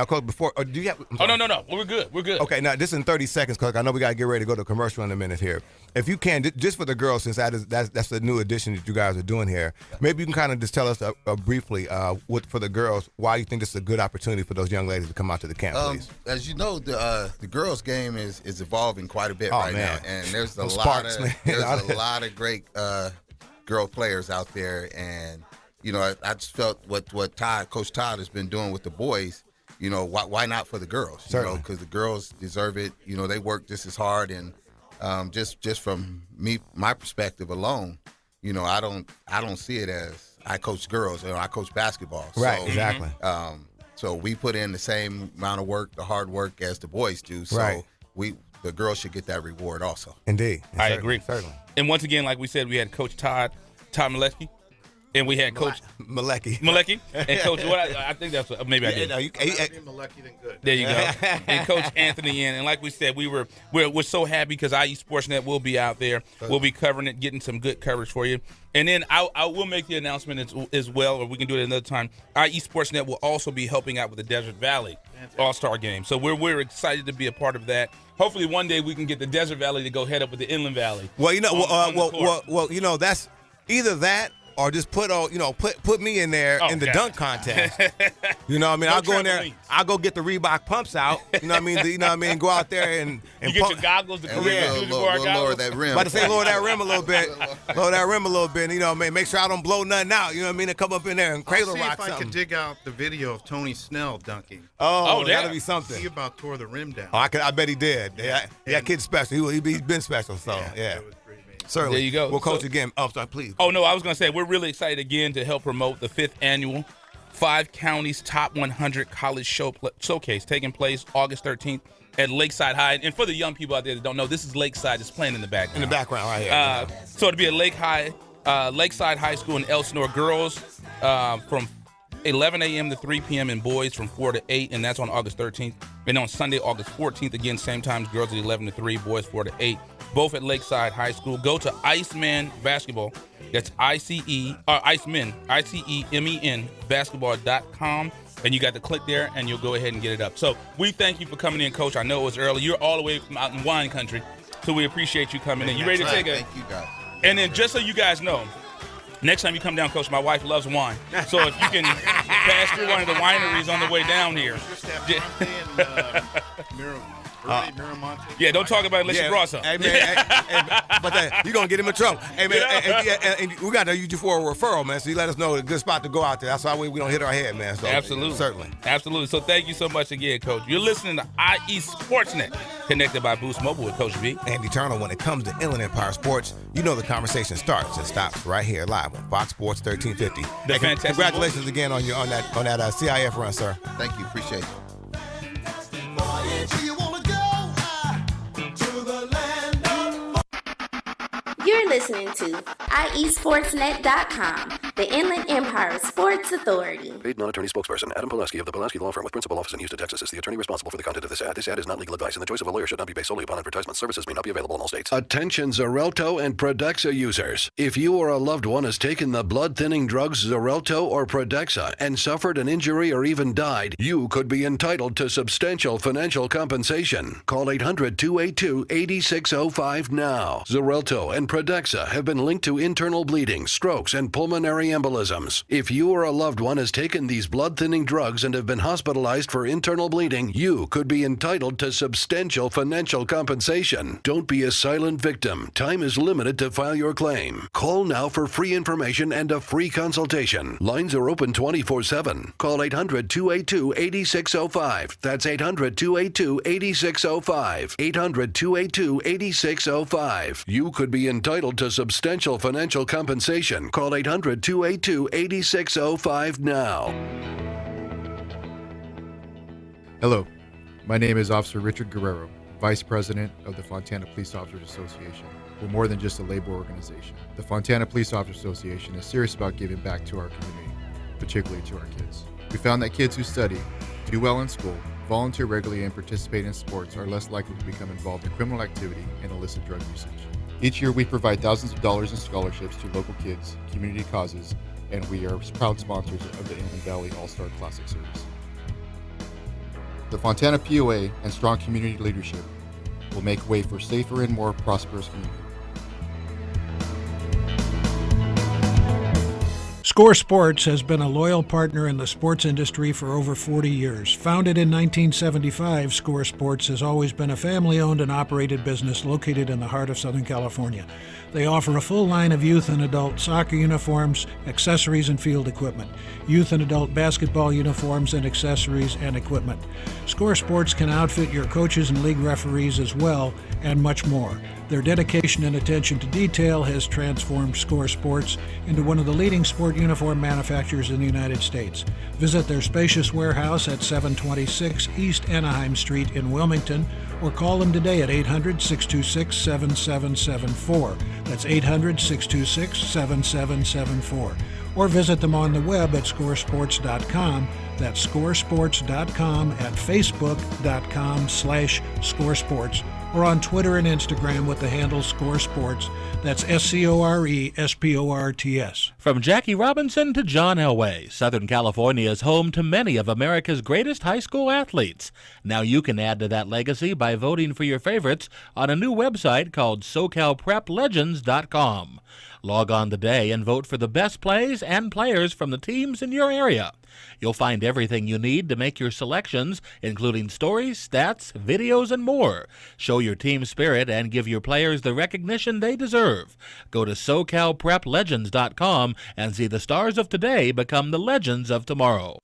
Coach, before, do you have? No. We're good. Okay, now this in 30 seconds, Coach. I know we got to get ready to go to commercial in a minute here. If you can, just for the girls, since that's the new addition that you guys are doing here, maybe you can kind of just tell us briefly, for the girls, why you think this is a good opportunity for those young ladies to come out to the camp, please. As you know, the girls' game is evolving quite a bit now, and there's a lot of great girl players out there, and I just felt what Coach Todd has been doing with the boys. Why not for the girls? Because the girls deserve it. They work just as hard, and just from my perspective alone, I don't see it as I coach girls. I coach basketball. Right. Exactly. So we put in the same amount of work, the hard work as the boys do. So the girls should get that reward also. Indeed. I agree. Certainly. And once again, like we said, we had Coach Todd Malecki. And we had Coach Malecki and Coach. I think that's what, maybe I did. Malecki than good. There you go. And Coach Anthony in. And like we said, we're so happy because IE Sportsnet will be out there. We'll be covering it, getting some good coverage for you. And then I will make the announcement as well, or we can do it another time. IE Sportsnet will also be helping out with the Desert Valley All-Star Game. So we're excited to be a part of that. Hopefully one day we can get the Desert Valley to go head up with the Inland Valley. Well, that's either that. Or just put me in there in the dunk contest. I'll go in there. I'll go get the Reebok pumps out. Go out there and you get your goggles, the career lower that rim. About to say lower that rim a little bit. Make sure I don't blow nothing out. And come up in there and cradle rock something. If I can dig out the video of Tony Snell dunking. Oh, that'll be something. He about tore the rim down. I bet he did. Yeah, kid's special. He's been special. So yeah. Certainly. There you go. Well, Coach, again. Oh, sorry, please. Oh, no, I was going to say, we're really excited again to help promote the 5th annual 5 counties top 100 college showcase taking place August 13th at Lakeside High. And for the young people out there that don't know, this is Lakeside. It's playing in the background. In the background right here. So it'll be at Lakeside High School in Elsinore. Girls from 11 a.m. to 3 p.m. and boys from 4 to 8, and that's on August 13th. And on Sunday, August 14th, again, same times, girls at 11 to 3, boys 4 to 8, both at Lakeside High School. Go to Iceman Basketball. That's Icemen, ICEMEN basketball.com, and you got to click there, and you'll go ahead and get it up. So we thank you for coming in, Coach. I know it was early. You're all the way from out in wine country, so we appreciate you coming in. You ready to take Thank you, guys. And then just so you guys know, next time you come down, Coach, my wife loves wine. So if you can pass through one of the wineries on the way down here. Yeah, don't talk about it unless you brought some. Hey, man, but you're going to get him in trouble. Hey, man, and we got to use you for a referral, man, so you let us know a good spot to go out there. That's why we don't hit our head, man. So, absolutely. Certainly. Absolutely. So thank you so much again, Coach. You're listening to IE Sportsnet, connected by Boost Mobile with Coach V. Andy Turner, when it comes to Inland Empire Sports, you know the conversation starts and stops right here live on Fox Sports 1350. Hey, congratulations again on that CIF run, sir. Thank you. Appreciate it. You're listening to IESportsNet.com, the Inland Empire Sports Authority. Paid non-attorney spokesperson Adam Pulaski of the Pulaski Law Firm with principal office in Houston, Texas is the attorney responsible for the content of this ad. This ad is not legal advice, and the choice of a lawyer should not be based solely upon advertisement. Services may not be available in all states. Attention Xarelto and Protexxa users. If you or a loved one has taken the blood-thinning drugs Xarelto or Protexxa and suffered an injury or even died, you could be entitled to substantial financial compensation. Call 800-282-8605 now. Xarelto and Protexxa have been linked to internal bleeding, strokes, and pulmonary embolisms. If you or a loved one has taken these blood-thinning drugs and have been hospitalized for internal bleeding, you could be entitled to substantial financial compensation. Don't be a silent victim. Time is limited to file your claim. Call now for free information and a free consultation. Lines are open 24/7. Call 800-282-8605. That's 800-282-8605. 800-282-8605. You could be entitled to substantial financial compensation. Call 800-282-8605 now. Hello, my name is Officer Richard Guerrero, Vice President of the Fontana Police Officers Association. We're more than just a labor organization. The Fontana Police Officers Association is serious about giving back to our community, particularly to our kids. We found that kids who study, do well in school, volunteer regularly, and participate in sports are less likely to become involved in criminal activity and illicit drug usage. Each year, we provide thousands of dollars in scholarships to local kids, community causes, and we are proud sponsors of the Inland Valley All-Star Classic Series. The Fontana POA and strong community leadership will make way for safer and more prosperous community. Score Sports has been a loyal partner in the sports industry for over 40 years. Founded in 1975, Score Sports has always been a family-owned and operated business located in the heart of Southern California. They offer a full line of youth and adult soccer uniforms, accessories, and field equipment, youth and adult basketball uniforms and accessories and equipment. Score Sports can outfit your coaches and league referees as well, and much more. Their dedication and attention to detail has transformed Score Sports into one of the leading sport uniform manufacturers in the United States. Visit their spacious warehouse at 726 East Anaheim Street in Wilmington, or call them today at 800-626-7774. That's 800-626-7774. Or visit them on the web at scoresports.com. That's scoresports.com, at facebook.com/scoresports, or on Twitter and Instagram with the handle Score Sports. That's SCORESPORTS. From Jackie Robinson to John Elway, Southern California is home to many of America's greatest high school athletes. Now you can add to that legacy by voting for your favorites on a new website called SoCalPrepLegends.com. Log on today and vote for the best plays and players from the teams in your area. You'll find everything you need to make your selections, including stories, stats, videos, and more. Show your team spirit and give your players the recognition they deserve. Go to SoCalPrepLegends.com and see the stars of today become the legends of tomorrow.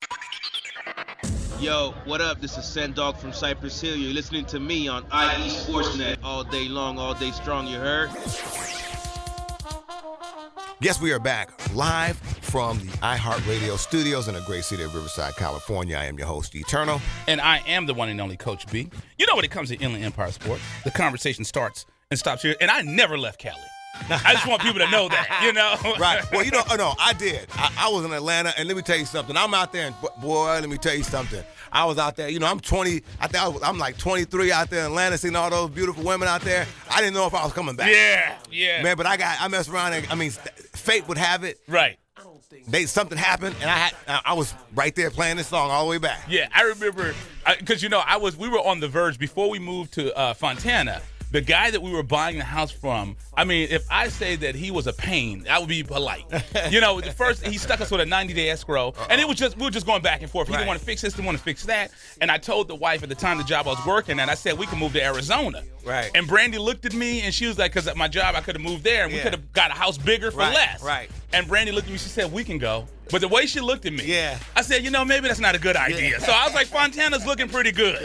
Yo, what up? This is Sendog from Cypress Hill. You're listening to me on IE Sportsnet all day long, all day strong, you heard? Yes, we are back live from the iHeartRadio studios in the great city of Riverside, California. I am your host, Eternal. And I am the one and only Coach B. You know when it comes to Inland Empire Sports, the conversation starts and stops here. And I never left Cali. I just want people to know that, you know? Right. Well, no, I did. I was in Atlanta, and let me tell you something. I'm out there, and boy, let me tell you something. I was out there, I'm 20. I'm like 23 out there in Atlanta, seeing all those beautiful women out there. I didn't know if I was coming back. Yeah. Man, but I messed around, and fate would have it. Right. Something happened, and I was right there playing this song all the way back. Yeah, I remember, because we were on the verge before we moved to Fontana. The guy that we were buying the house from, if I say that he was a pain, I would be polite. First he stuck us with a 90-day escrow, and we were just going back and forth. He didn't want to fix this, didn't want to fix that. And I told the wife at the time the job I was working at, I said, we can move to Arizona. Right. And Brandy looked at me, and she was like, because at my job I could have moved there, and we could have got a house bigger for less. Right. And Brandy looked at me, she said, we can go. But the way she looked at me, I said, maybe that's not a good idea. Yeah. So I was like, Fontana's looking pretty good,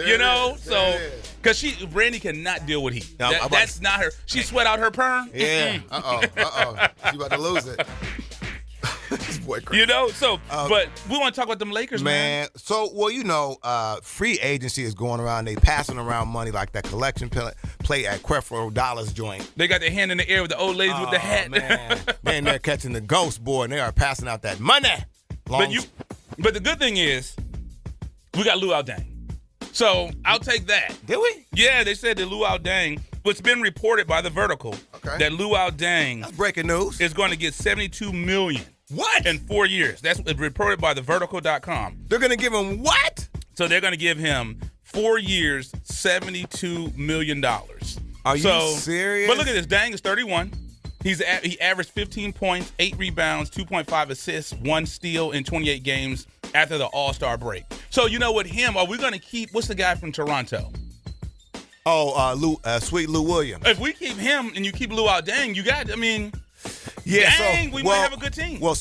So, because Brandy cannot deal with heat. No, that's not her. She sweat out her perm. Yeah. She about to lose it. This boy crazy. But we want to talk about them Lakers, man. So, free agency is going around. They passing around money like that collection play at Creflo Dollar's joint. They got their hand in the air with the old ladies with the hat. Man, they're catching the ghost, boy, and they are passing out that money. But the good thing is, we got Luau Deng. So I'll take that. Did we? Yeah, they said that Luau Deng, what's been reported by The Vertical, that Luau Deng, that's breaking news, is going to get $72 million. What? In 4 years. That's reported by thevertical.com. They're going to give him what? So they're going to give him 4 years, $72 million. Are you serious? But look at this. Deng is 31. He averaged 15 points, 8 rebounds, 2.5 assists, 1 steal in 28 games after the All-Star break. So, with him, are we going to keep, what's the guy from Toronto? Sweet Lou Williams. If we keep him and you keep Luau Deng, you got, we might have a good team. Well,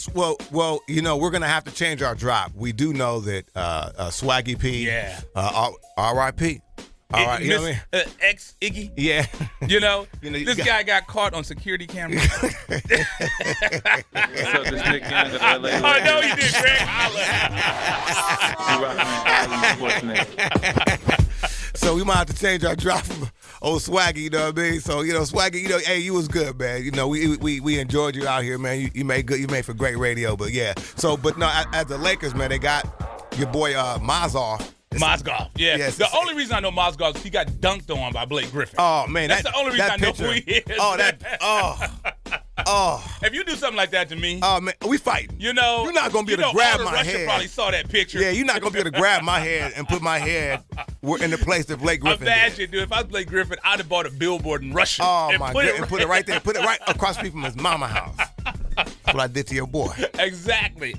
we're going to have to change our drop. We do know that Swaggy P, R.I.P. All right, you know what I mean? Ex-Iggy. Yeah. This guy got caught on security camera. What's up, this Nick Young of LA? I know you did, Greg. So we might have to change our drop from old Swaggy, you know what I mean? So, Swaggy, hey, you was good, man. We enjoyed you out here, man. You made for great radio, but yeah. So, but no, as the Lakers, man, they got your boy Mozgov. Mozgov, yeah. Yes, the only reason I know Mozgov is he got dunked on by Blake Griffin. Oh, man. That's the only reason I know who he is. If you do something like that to me. Oh, man, we fighting. You're not going to be able to grab my Russia head. Probably saw that picture. Yeah, you're not going to be able to grab my head and put my head in the place that Blake Griffin Imagine, dude, if I was Blake Griffin, I'd have bought a billboard in Russia. Oh, my God. And put it right there. Put it right across the street from his mama house. That's what I did to your boy. Exactly,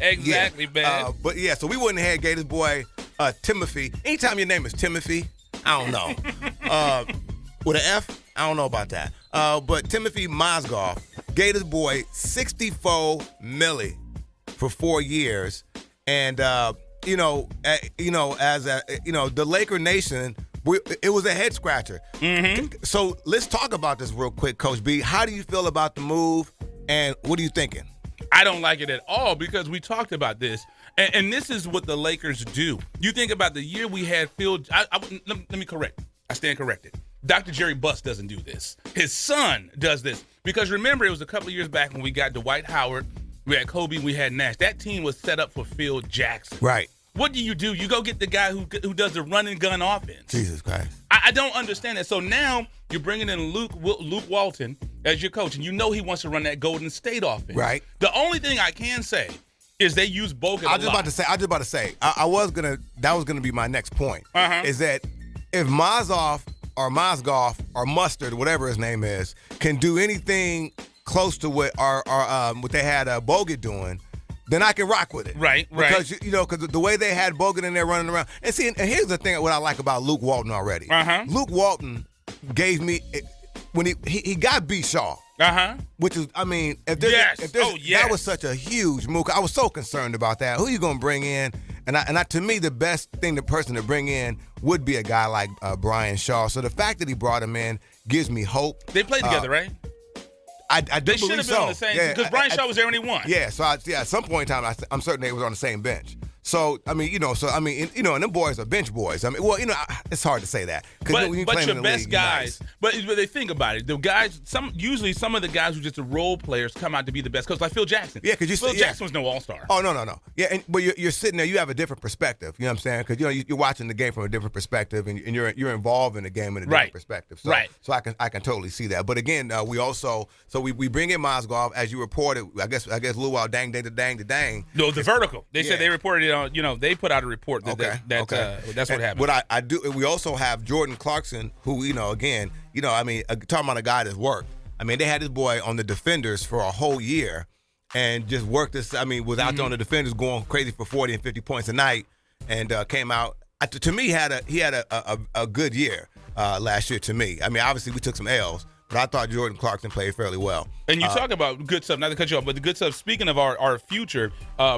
man. But yeah, so we went ahead and gave this boy Timothy. Anytime your name is Timothy, I don't know. With an F, I don't know about that. But Timothy Mozgov gave this boy $64 million for 4 years, and as the Laker Nation, it was a head scratcher. Mm-hmm. So let's talk about this real quick, Coach B. How do you feel about the move, and what are you thinking? I don't like it at all because we talked about this, and this is what the Lakers do. You think about the year we had Phil. Let me correct. I stand corrected. Dr. Jerry Buss doesn't do this. His son does this. Because remember, it was a couple of years back when we got Dwight Howard, we had Kobe, we had Nash. That team was set up for Phil Jackson. Right. What do? You go get the guy who does the run and gun offense. Jesus Christ. I don't understand that. So now you're bringing in Luke Walton as your coach, and he wants to run that Golden State offense. Right. The only thing I can say is they use Bogut I was just about to say. That was gonna be my next point. Is that if Mozgov or Mustard, whatever his name is, can do anything close to what what they had Bogut doing, then I can rock with it. Right. Because the way they had Bogut in there running around. And here's the thing what I like about Luke Walton already. Luke Walton gave me when he got B. Shaw. Which is, if that was such a huge move. I was so concerned about that. Who you gonna bring in? And to me, the best thing, the person to bring in would be a guy like Brian Shaw. So the fact that he brought him in gives me hope. They played together, right? I do They should believe have been so. on the same because Brian Shaw was there when he won. Yeah, so at some point in time, I'm certain they was on the same bench. So and them boys are bench boys. I mean, well, it's hard to say that because when you play in your the best league, guys. nice. But they think about it. The guys, usually some of the guys who are just the role players come out to be the best. Because like Phil Jackson. Yeah, because Phil Jackson was no all-star. Oh no. Yeah, but you're sitting there. You have a different perspective. You know what I'm saying? Because you're watching the game from a different perspective, and you're involved in the game in a different perspective. So, So I can totally see that. But again, we bring in Mozgov as you reported. I guess Luau dang. No, the vertical. They said they reported it on. They put out a report that that's what happened. What I do. We also have Jordan Clarkson, who talking about a guy that's worked. I mean, they had this boy on the defenders for a whole year, and just worked this. I mean, was out there on the defenders going crazy for 40 and 50 points a night, and came out. To me, he had a good year last year. To me, I mean, obviously we took some L's. But I thought Jordan Clarkson played fairly well. And you talk about good stuff, not to cut you off, but the good stuff, speaking of our future,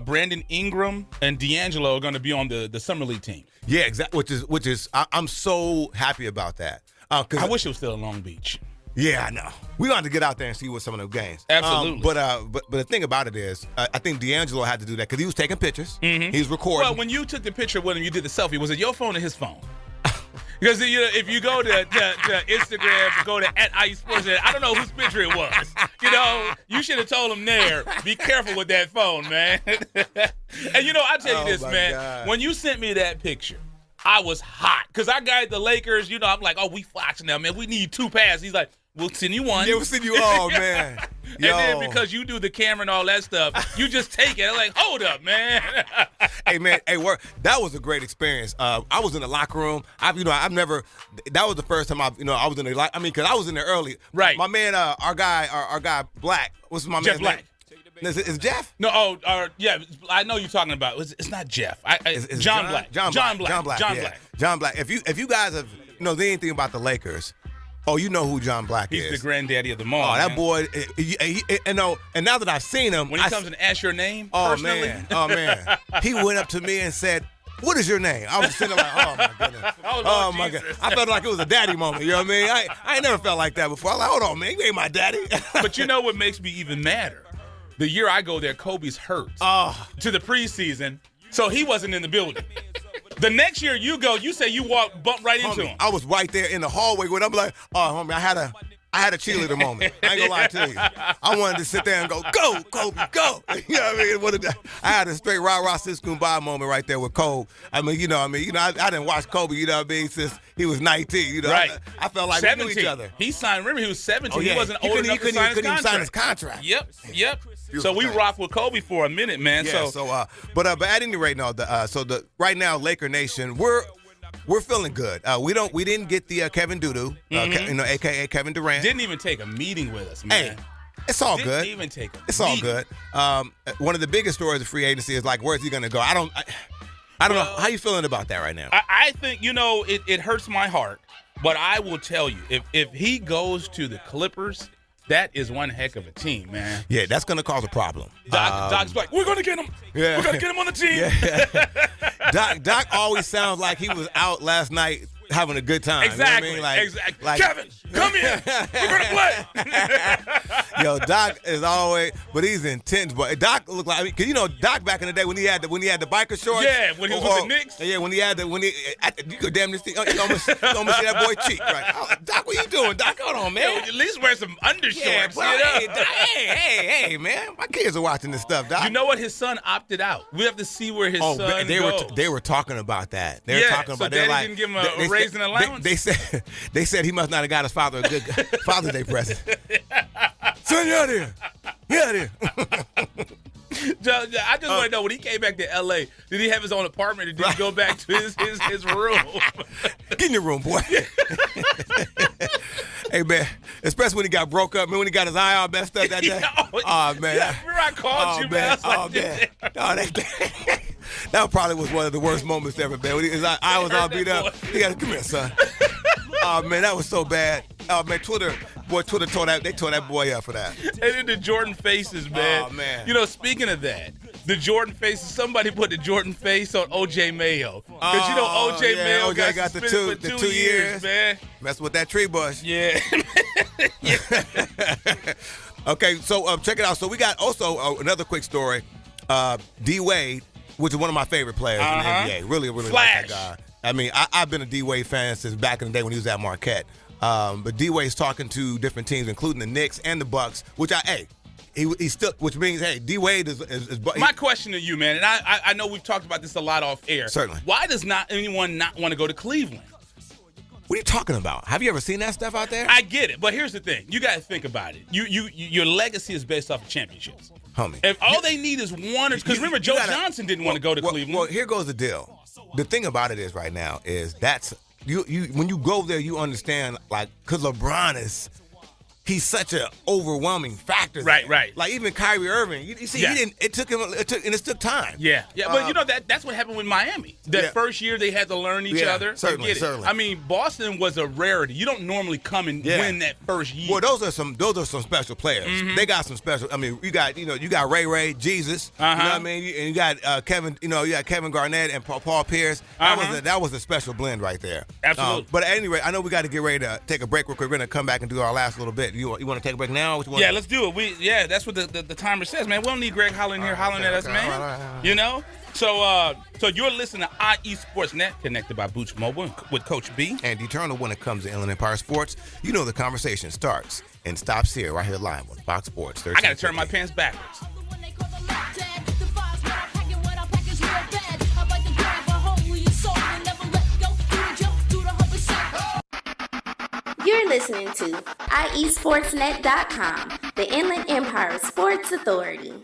Brandon Ingram and D'Angelo are going to be on the Summer League team. Yeah, exactly. Which is I'm so happy about that. I wish it was still in Long Beach. Yeah, I know. We're going to get out there and see what some of those games. Absolutely. But the thing about it is, I think D'Angelo had to do that because he was taking pictures. Mm-hmm. He was recording. Well, when you took the picture with him, you did the selfie. Was it your phone or his phone? Because if you go to Instagram, go to @IESportsNet, I don't know whose picture it was. You should have told him there, be careful with that phone, man. And I tell you this, man. God. When you sent me that picture, I was hot. Because I got the Lakers, I'm like, oh, we flashing now, man. We need 2 passes. He's like, we'll send you one. Yeah, we'll send you all, man. And then because you do the camera and all that stuff, you just take it. I'm like, hold up, man. Hey, man, that was a great experience. I was in the locker room. I've never. That was the first time I was in the locker. I mean, because I was in there early. Right. My man, our guy Black. What's my Jeff man's Black. name? Is it Jeff? No. Yeah. I know you're talking about. It's not Jeff. It's John Black. John Black. If you guys have anything about the Lakers. Oh, you know who John Black is. He's the granddaddy of them all. Oh, that boy, and now that I've seen him. When he comes and asks your name personally. Man. He went up to me and said, what is your name? I was sitting there like, oh, my goodness. Oh, my God. I felt like it was a daddy moment, you know what I mean? I ain't never felt like that before. I was like, hold on, man, you ain't my daddy. But you know what makes me even madder? The year I go there, Kobe's hurt to the preseason, so he wasn't in the building. The next year you go, you say you bumped right into him. I was right there in the hallway when I'm like, oh, homie, I had a cheerleader moment. I ain't gonna lie to you. I wanted to sit there and go Kobe, go. You know what I mean? I had a straight rah-rah sis kumbaya moment right there with Kobe. I didn't watch Kobe, since he was 19. Right. I felt like 17. we knew each other. He signed, remember he was 17. Oh, yeah. He wasn't old enough to sign his contract. Yep. So we rocked with Kobe for a minute, man. Yeah, but at any rate, right now, Laker Nation, we're feeling good. We didn't get the Kevin Doodoo, aka Kevin Durant. Didn't even take a meeting with us, man. Hey, it's all good. Didn't even take a It's meeting. all good. One of the biggest stories of free agency is like, where's he gonna go? I don't know. How you feeling about that right now? I think it hurts my heart, but I will tell you, if he goes to the Clippers, that is one heck of a team, man. Yeah, that's going to cause a problem. Doc's like, we're going to get him. Yeah. We're going to get him on the team. Yeah. Doc always sounds like he was out last night having a good time. Exactly. You know what I mean? Exactly. Kevin, come in. We're going to play. Yo, Doc is always, but he's intense. But Doc looked like, because Doc back in the day when he had the biker shorts. Yeah, when he was with the Knicks. Yeah, you could damn this thing, you almost see that boy cheek. Right? Doc, what you doing? Doc, hold on, man. At least wear some undershorts. Yeah, bro, hey, man. My kids are watching this stuff, Doc. You know what? His son opted out. We have to see where his son goes. They were talking about that. They were talking about. So Daddy didn't give him a raise in allowance. They said he must not have got his father a good Father's Day present. Son, you out here. Get out here. I just want to know, when he came back to L.A., did he have his own apartment or did he go back to his room? Get in your room, boy. Hey, man, especially when he got broke up, man, when he got his eye all messed up that day. Oh, man. Yeah, remember I called you, man. That probably was one of the worst moments ever, man. When his eye was all beat up. He got to come here, son. Oh, man, that was so bad. Oh, man, Twitter tore that boy up for that. And then the Jordan faces, man. Oh, man. Speaking of that, the Jordan faces, somebody put the Jordan face on O.J. Mayo. Because, O.J. Mayo got the 2 years, man. Mess with that tree bush. Yeah. Okay, so check it out. So we got also another quick story. D Wade, which is one of my favorite players in the NBA. Really like that guy. I mean, I've been a D Wade fan since back in the day when he was at Marquette. But D Wade's talking to different teams, including the Knicks and the Bucks, which he's still, which means, hey, D Wade is my question to you, man, and I know we've talked about this a lot off air. Certainly. Why does anyone not want to go to Cleveland? What are you talking about? Have you ever seen that stuff out there? I get it, but here's the thing: you got to think about it. Your legacy is based off of championships, homie. If all they need is one, because remember, Joe Johnson didn't want to go to Cleveland. Well, here goes the deal. The thing about it is right now is that's you when you go there, you understand, like, because LeBron he's such an overwhelming factor. Right. Like even Kyrie Irving, you see, he didn't. It took time. Yeah. But you know that's what happened with Miami. That first year they had to learn each other. Certainly. I mean, Boston was a rarity. You don't normally come and win that first year. Well, those are some special players. Mm-hmm. They got some special. I mean, you got Ray, Jesus. You know what I mean? And you got Kevin. You got Kevin Garnett and Paul Pierce. That was a special blend right there. Absolutely. But anyway, I know we got to get ready to take a break real quick. We're gonna come back and do our last little bit. You want to take a break now? Yeah, let's do it. That's what the timer says, man. We don't need Greg hollering here, hollering at us, man. All right. You know? So you're listening to IE Sportsnet, connected by Boots Mobile with Coach B. And Eternal when it comes to Inland Empire Sports. You know the conversation starts and stops here, right here live on Fox Sports 13. I got to turn my pants backwards. You're listening to IESportsNet.com, the Inland Empire Sports Authority.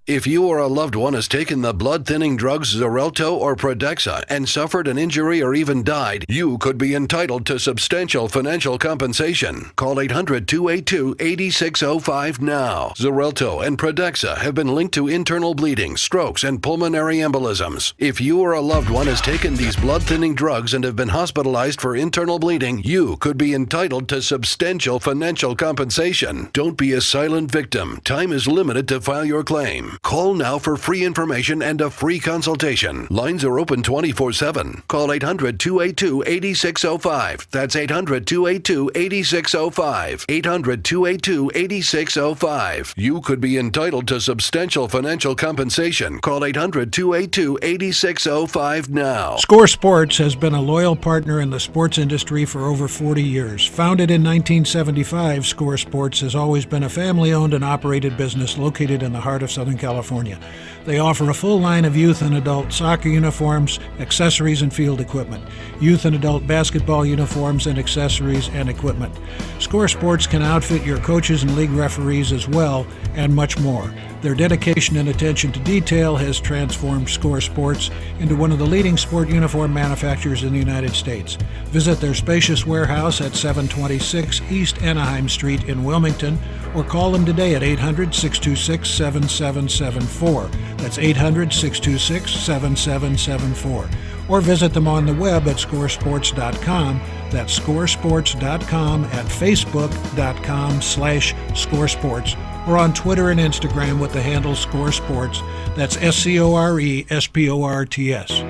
If you or a loved one has taken the blood-thinning drugs Xarelto or Protexxa and suffered an injury or even died, you could be entitled to substantial financial compensation. Call 800-282-8605 now. Xarelto and Protexxa have been linked to internal bleeding, strokes, and pulmonary embolisms. If you or a loved one has taken these blood-thinning drugs and have been hospitalized for internal bleeding, you could be entitled to substantial financial compensation. Don't be a silent victim. Time is limited to file your claim. Call now for free information and a free consultation. Lines are open 24/7. Call 800-282-8605. That's 800-282-8605. 800-282-8605. You could be entitled to substantial financial compensation. Call 800-282-8605 now. Score Sports has been a loyal partner in the sports industry for over 40 years. Founded in 1975, Score Sports has always been a family-owned and operated business located in the heart of Southern California. They offer a full line of youth and adult soccer uniforms, accessories, and field equipment, youth and adult basketball uniforms and accessories and equipment. Score Sports can outfit your coaches and league referees as well, and much more. Their dedication and attention to detail has transformed Score Sports into one of the leading sport uniform manufacturers in the United States. Visit their spacious warehouse at 726 East Anaheim Street in Wilmington, or call them today at 800-626-7774. That's 800-626-7774. Or visit them on the web at scoresports.com. That's scoresports.com, at facebook.com/scoresports, or on Twitter and Instagram with the handle Score Sports. That's SCORESPORTS.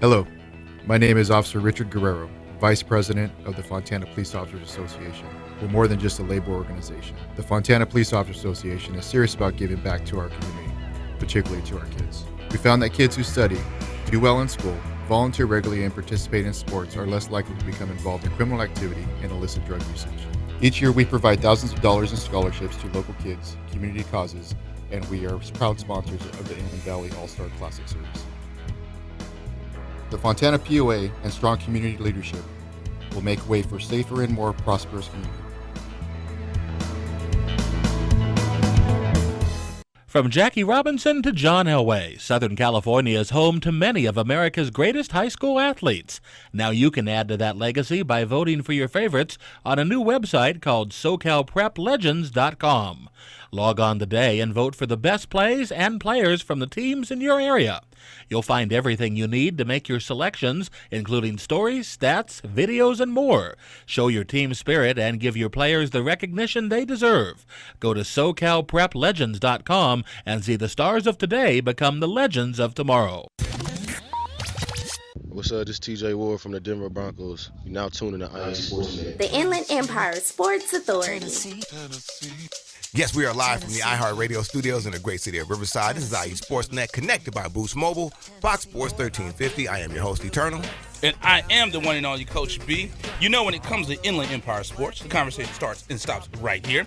Hello, my name is Officer Richard Guerrero, Vice President of the Fontana Police Officers Association. We're more than just a labor organization. The Fontana Police Officers Association is serious about giving back to our community, particularly to our kids. We found that kids who study, do well in school, volunteer regularly, and participate in sports are less likely to become involved in criminal activity and illicit drug usage. Each year, we provide thousands of dollars in scholarships to local kids, community causes, and we are proud sponsors of the Inland Valley All-Star Classic Series. The Fontana POA and strong community leadership will make way for safer and more prosperous community. From Jackie Robinson to John Elway, Southern California is home to many of America's greatest high school athletes. Now you can add to that legacy by voting for your favorites on a new website called SoCalPrepLegends.com. Log on today and vote for the best plays and players from the teams in your area. You'll find everything you need to make your selections, including stories, stats, videos, and more. Show your team spirit and give your players the recognition they deserve. Go to SoCalPrepLegends.com and see the stars of today become the legends of tomorrow. What's up? This is TJ Ward from the Denver Broncos. You're now tuning to IE Sportsnet. The Inland Empire Sports Authority. Yes, we are live from the iHeartRadio studios in the great city of Riverside. This is IE Sportsnet, connected by Boost Mobile, Fox Sports 1350. I am your host, Eternal. And I am the one and only Coach B. You know, when it comes to Inland Empire Sports, the conversation starts and stops right here.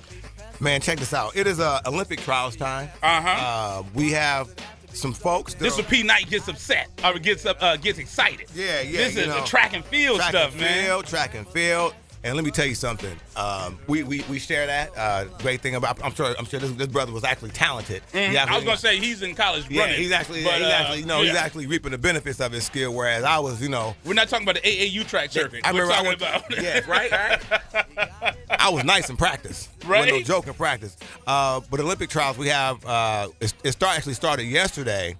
Man, check this out. It is Olympic trials time. We have some folks. This is where P. Knight gets upset or gets excited. Yeah. This is the track and field stuff, man. Track and field. And let me tell you something. We share that. Great thing about I'm sure this brother was actually talented. I was gonna say he's in college running. He's actually reaping the benefits of his skill. Whereas I was, we're not talking about the AAU track circuit. We're talking about right. I was nice in practice. Right. No joke in practice. But Olympic trials we have actually started yesterday.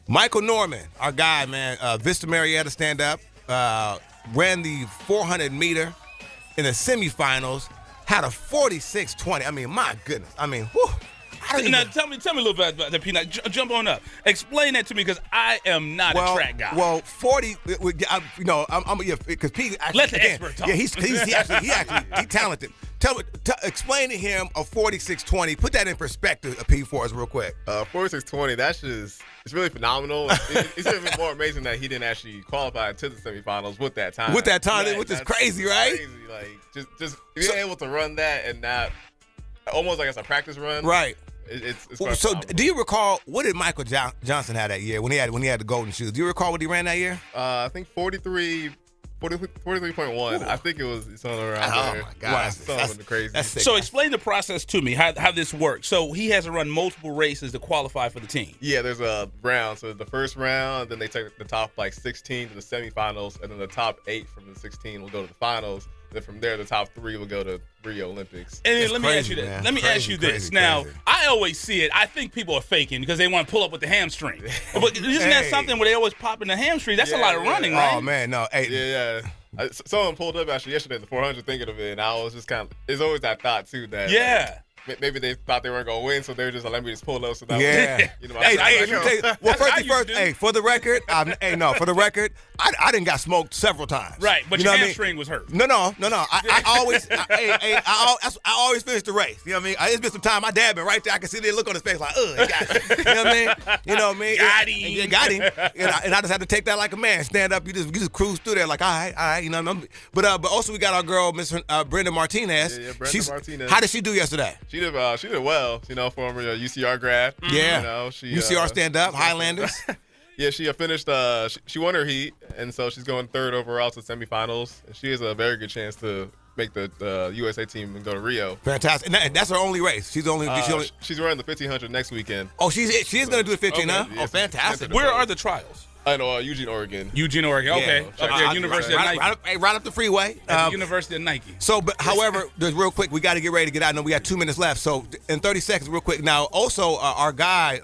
Michael Norman, our guy, man, Vista Marietta stand up, ran the 400 meter. In the semifinals, had a 46.20. I mean, my goodness. I mean, whew. Now, tell me a little bit about that, Peanut. Jump on up. Explain that to me, because I am not a track guy. Well, 40, because Pete actually. Let the expert talk. Yeah, he's talented. Explain to him a 46.20. Put that in perspective, Pete, for us real quick. 46.20, that's just, it's really phenomenal. It's even more amazing that he didn't actually qualify to the semifinals with that time. Which is crazy, right? Crazy. Like, just being able to run that and not, almost like it's a practice run. Right. It's so phenomenal. do you recall, what did Michael Johnson have that year when he had the golden shoes? Do you recall what he ran that year? I think 43.1. I think it was something around there. Oh my God, something crazy. That's sick. So explain the process to me, how this works. So he has to run multiple races to qualify for the team. Yeah, there's a round. So the first round, then they take the top 16 to the semifinals, and then the top 8 from the 16 will go to the finals. Then from there, the top 3 will go to Rio Olympics. And then let me ask you this. Now, I always see it. I think people are faking because they want to pull up with the hamstring. But isn't that something where they always pop in the hamstring? That's a lot of running, right? Oh man, no. Hey. Yeah. Someone pulled up actually yesterday, the 400, thinking of it, and I was just kind of. There's always that thought too that. Yeah. Maybe they thought they weren't gonna win, so they were just like, let me just pull up. So that for the record, I didn't got smoked several times. Right, but your hamstring was hurt. No. I always finish the race. You know what I mean? It's been some time. My dad been right there. I can see the look on his face like, he got it. You know what I mean? Got him. Got him. And I just had to take that like a man. Stand up. You just cruise through there like, all right. You know what I mean? But also we got our girl, Miss Brenda Martinez. Yeah, Brenda Martinez. How did she do yesterday? She did well, former UCR grad. Yeah. She UCR stand up, Highlanders. Yeah, she finished. She won her heat, and so she's going 3rd overall to semifinals. And she has a very good chance to make the USA team and go to Rio. Fantastic. And that's her only race. She's running the 1500 next weekend. Oh, she is going to do the 15, huh? Yeah, fantastic. Where are the trials? I know, Eugene, Oregon. Okay. University of Nike. Right up the freeway. University of Nike. So, but however, just real quick, we got to get ready to get out. I know we got 2 minutes left. So, in 30 seconds, real quick. Now, also, our guy,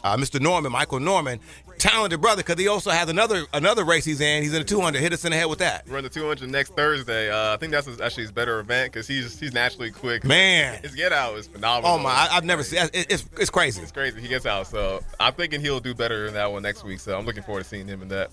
Mr. Norman, Michael Norman, talented brother, because he also has another race he's in. He's in the 200. Hit us in the head with that. We're in the 200 next Thursday. I think that's actually his better event because he's naturally quick. Man, his get out is phenomenal. Oh my, I've never seen. It's crazy. It's crazy. He gets out, so I'm thinking he'll do better in that one next week. So I'm looking forward to seeing him in that.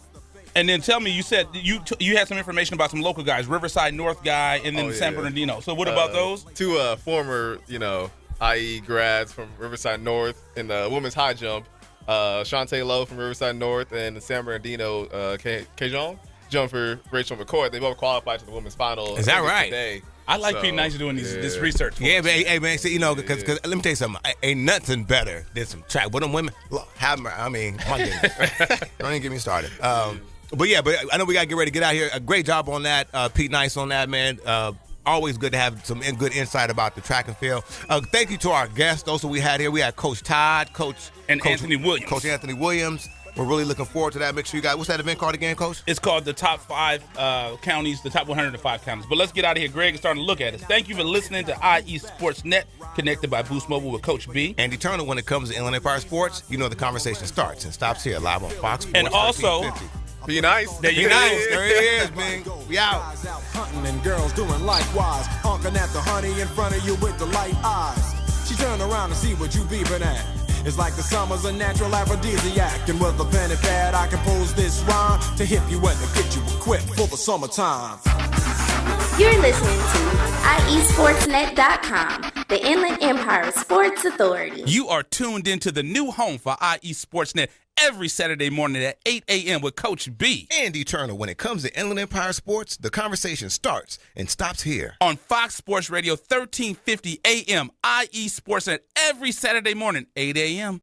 And then tell me, you said you had some information about some local guys, Riverside North guy, and then San Bernardino. So what about those? 2 former, IE grads from Riverside North in the women's high jump. Shantae Lowe from Riverside North and the San Bernardino Cajun jumper Rachel McCoy. They both qualified to the women's final. Is that right? Today. I like Pete Nice doing this research. Yeah, but hey man, see, because let me tell you something. Ain't nothing better than some track. But them women, my goodness, don't even get me started. But I know we gotta get ready to get out here. A great job on that, Pete Nice on that, man. Always good to have some good insight about the track and field. Thank you to our guests. Those that we had here. We had Coach Todd, Coach Anthony Williams. Coach Anthony Williams. We're really looking forward to that. Make sure you guys, what's that event called again, Coach? It's called the top 5 counties, the top 105 counties. But let's get out of here. Greg is starting to look at us. Thank you for listening to IE Sports Net, connected by Boost Mobile with Coach B. Andy Turner, when it comes to Inland Empire Sports, you know the conversation starts and stops here live on Fox Sports. And also, 1350. Be nice. There you Be go. nice. There he is, man. We out. Hunting and girls doing likewise. Honking at the honey in front of you with the light eyes. She turn around and see what you beeping at. It's like the summer's a natural aphrodisiac. And with a pen and pad, I compose this rhyme to hip you and to get you equipped for the summertime. You're listening to IESportsNet.com, the Inland Empire Sports Authority. You are tuned into the new home for IE Sportsnet every Saturday morning at 8 a.m. with Coach B. Andy Turner, when it comes to Inland Empire Sports, the conversation starts and stops here. On Fox Sports Radio 1350 a.m. IE Sportsnet every Saturday morning, 8 a.m.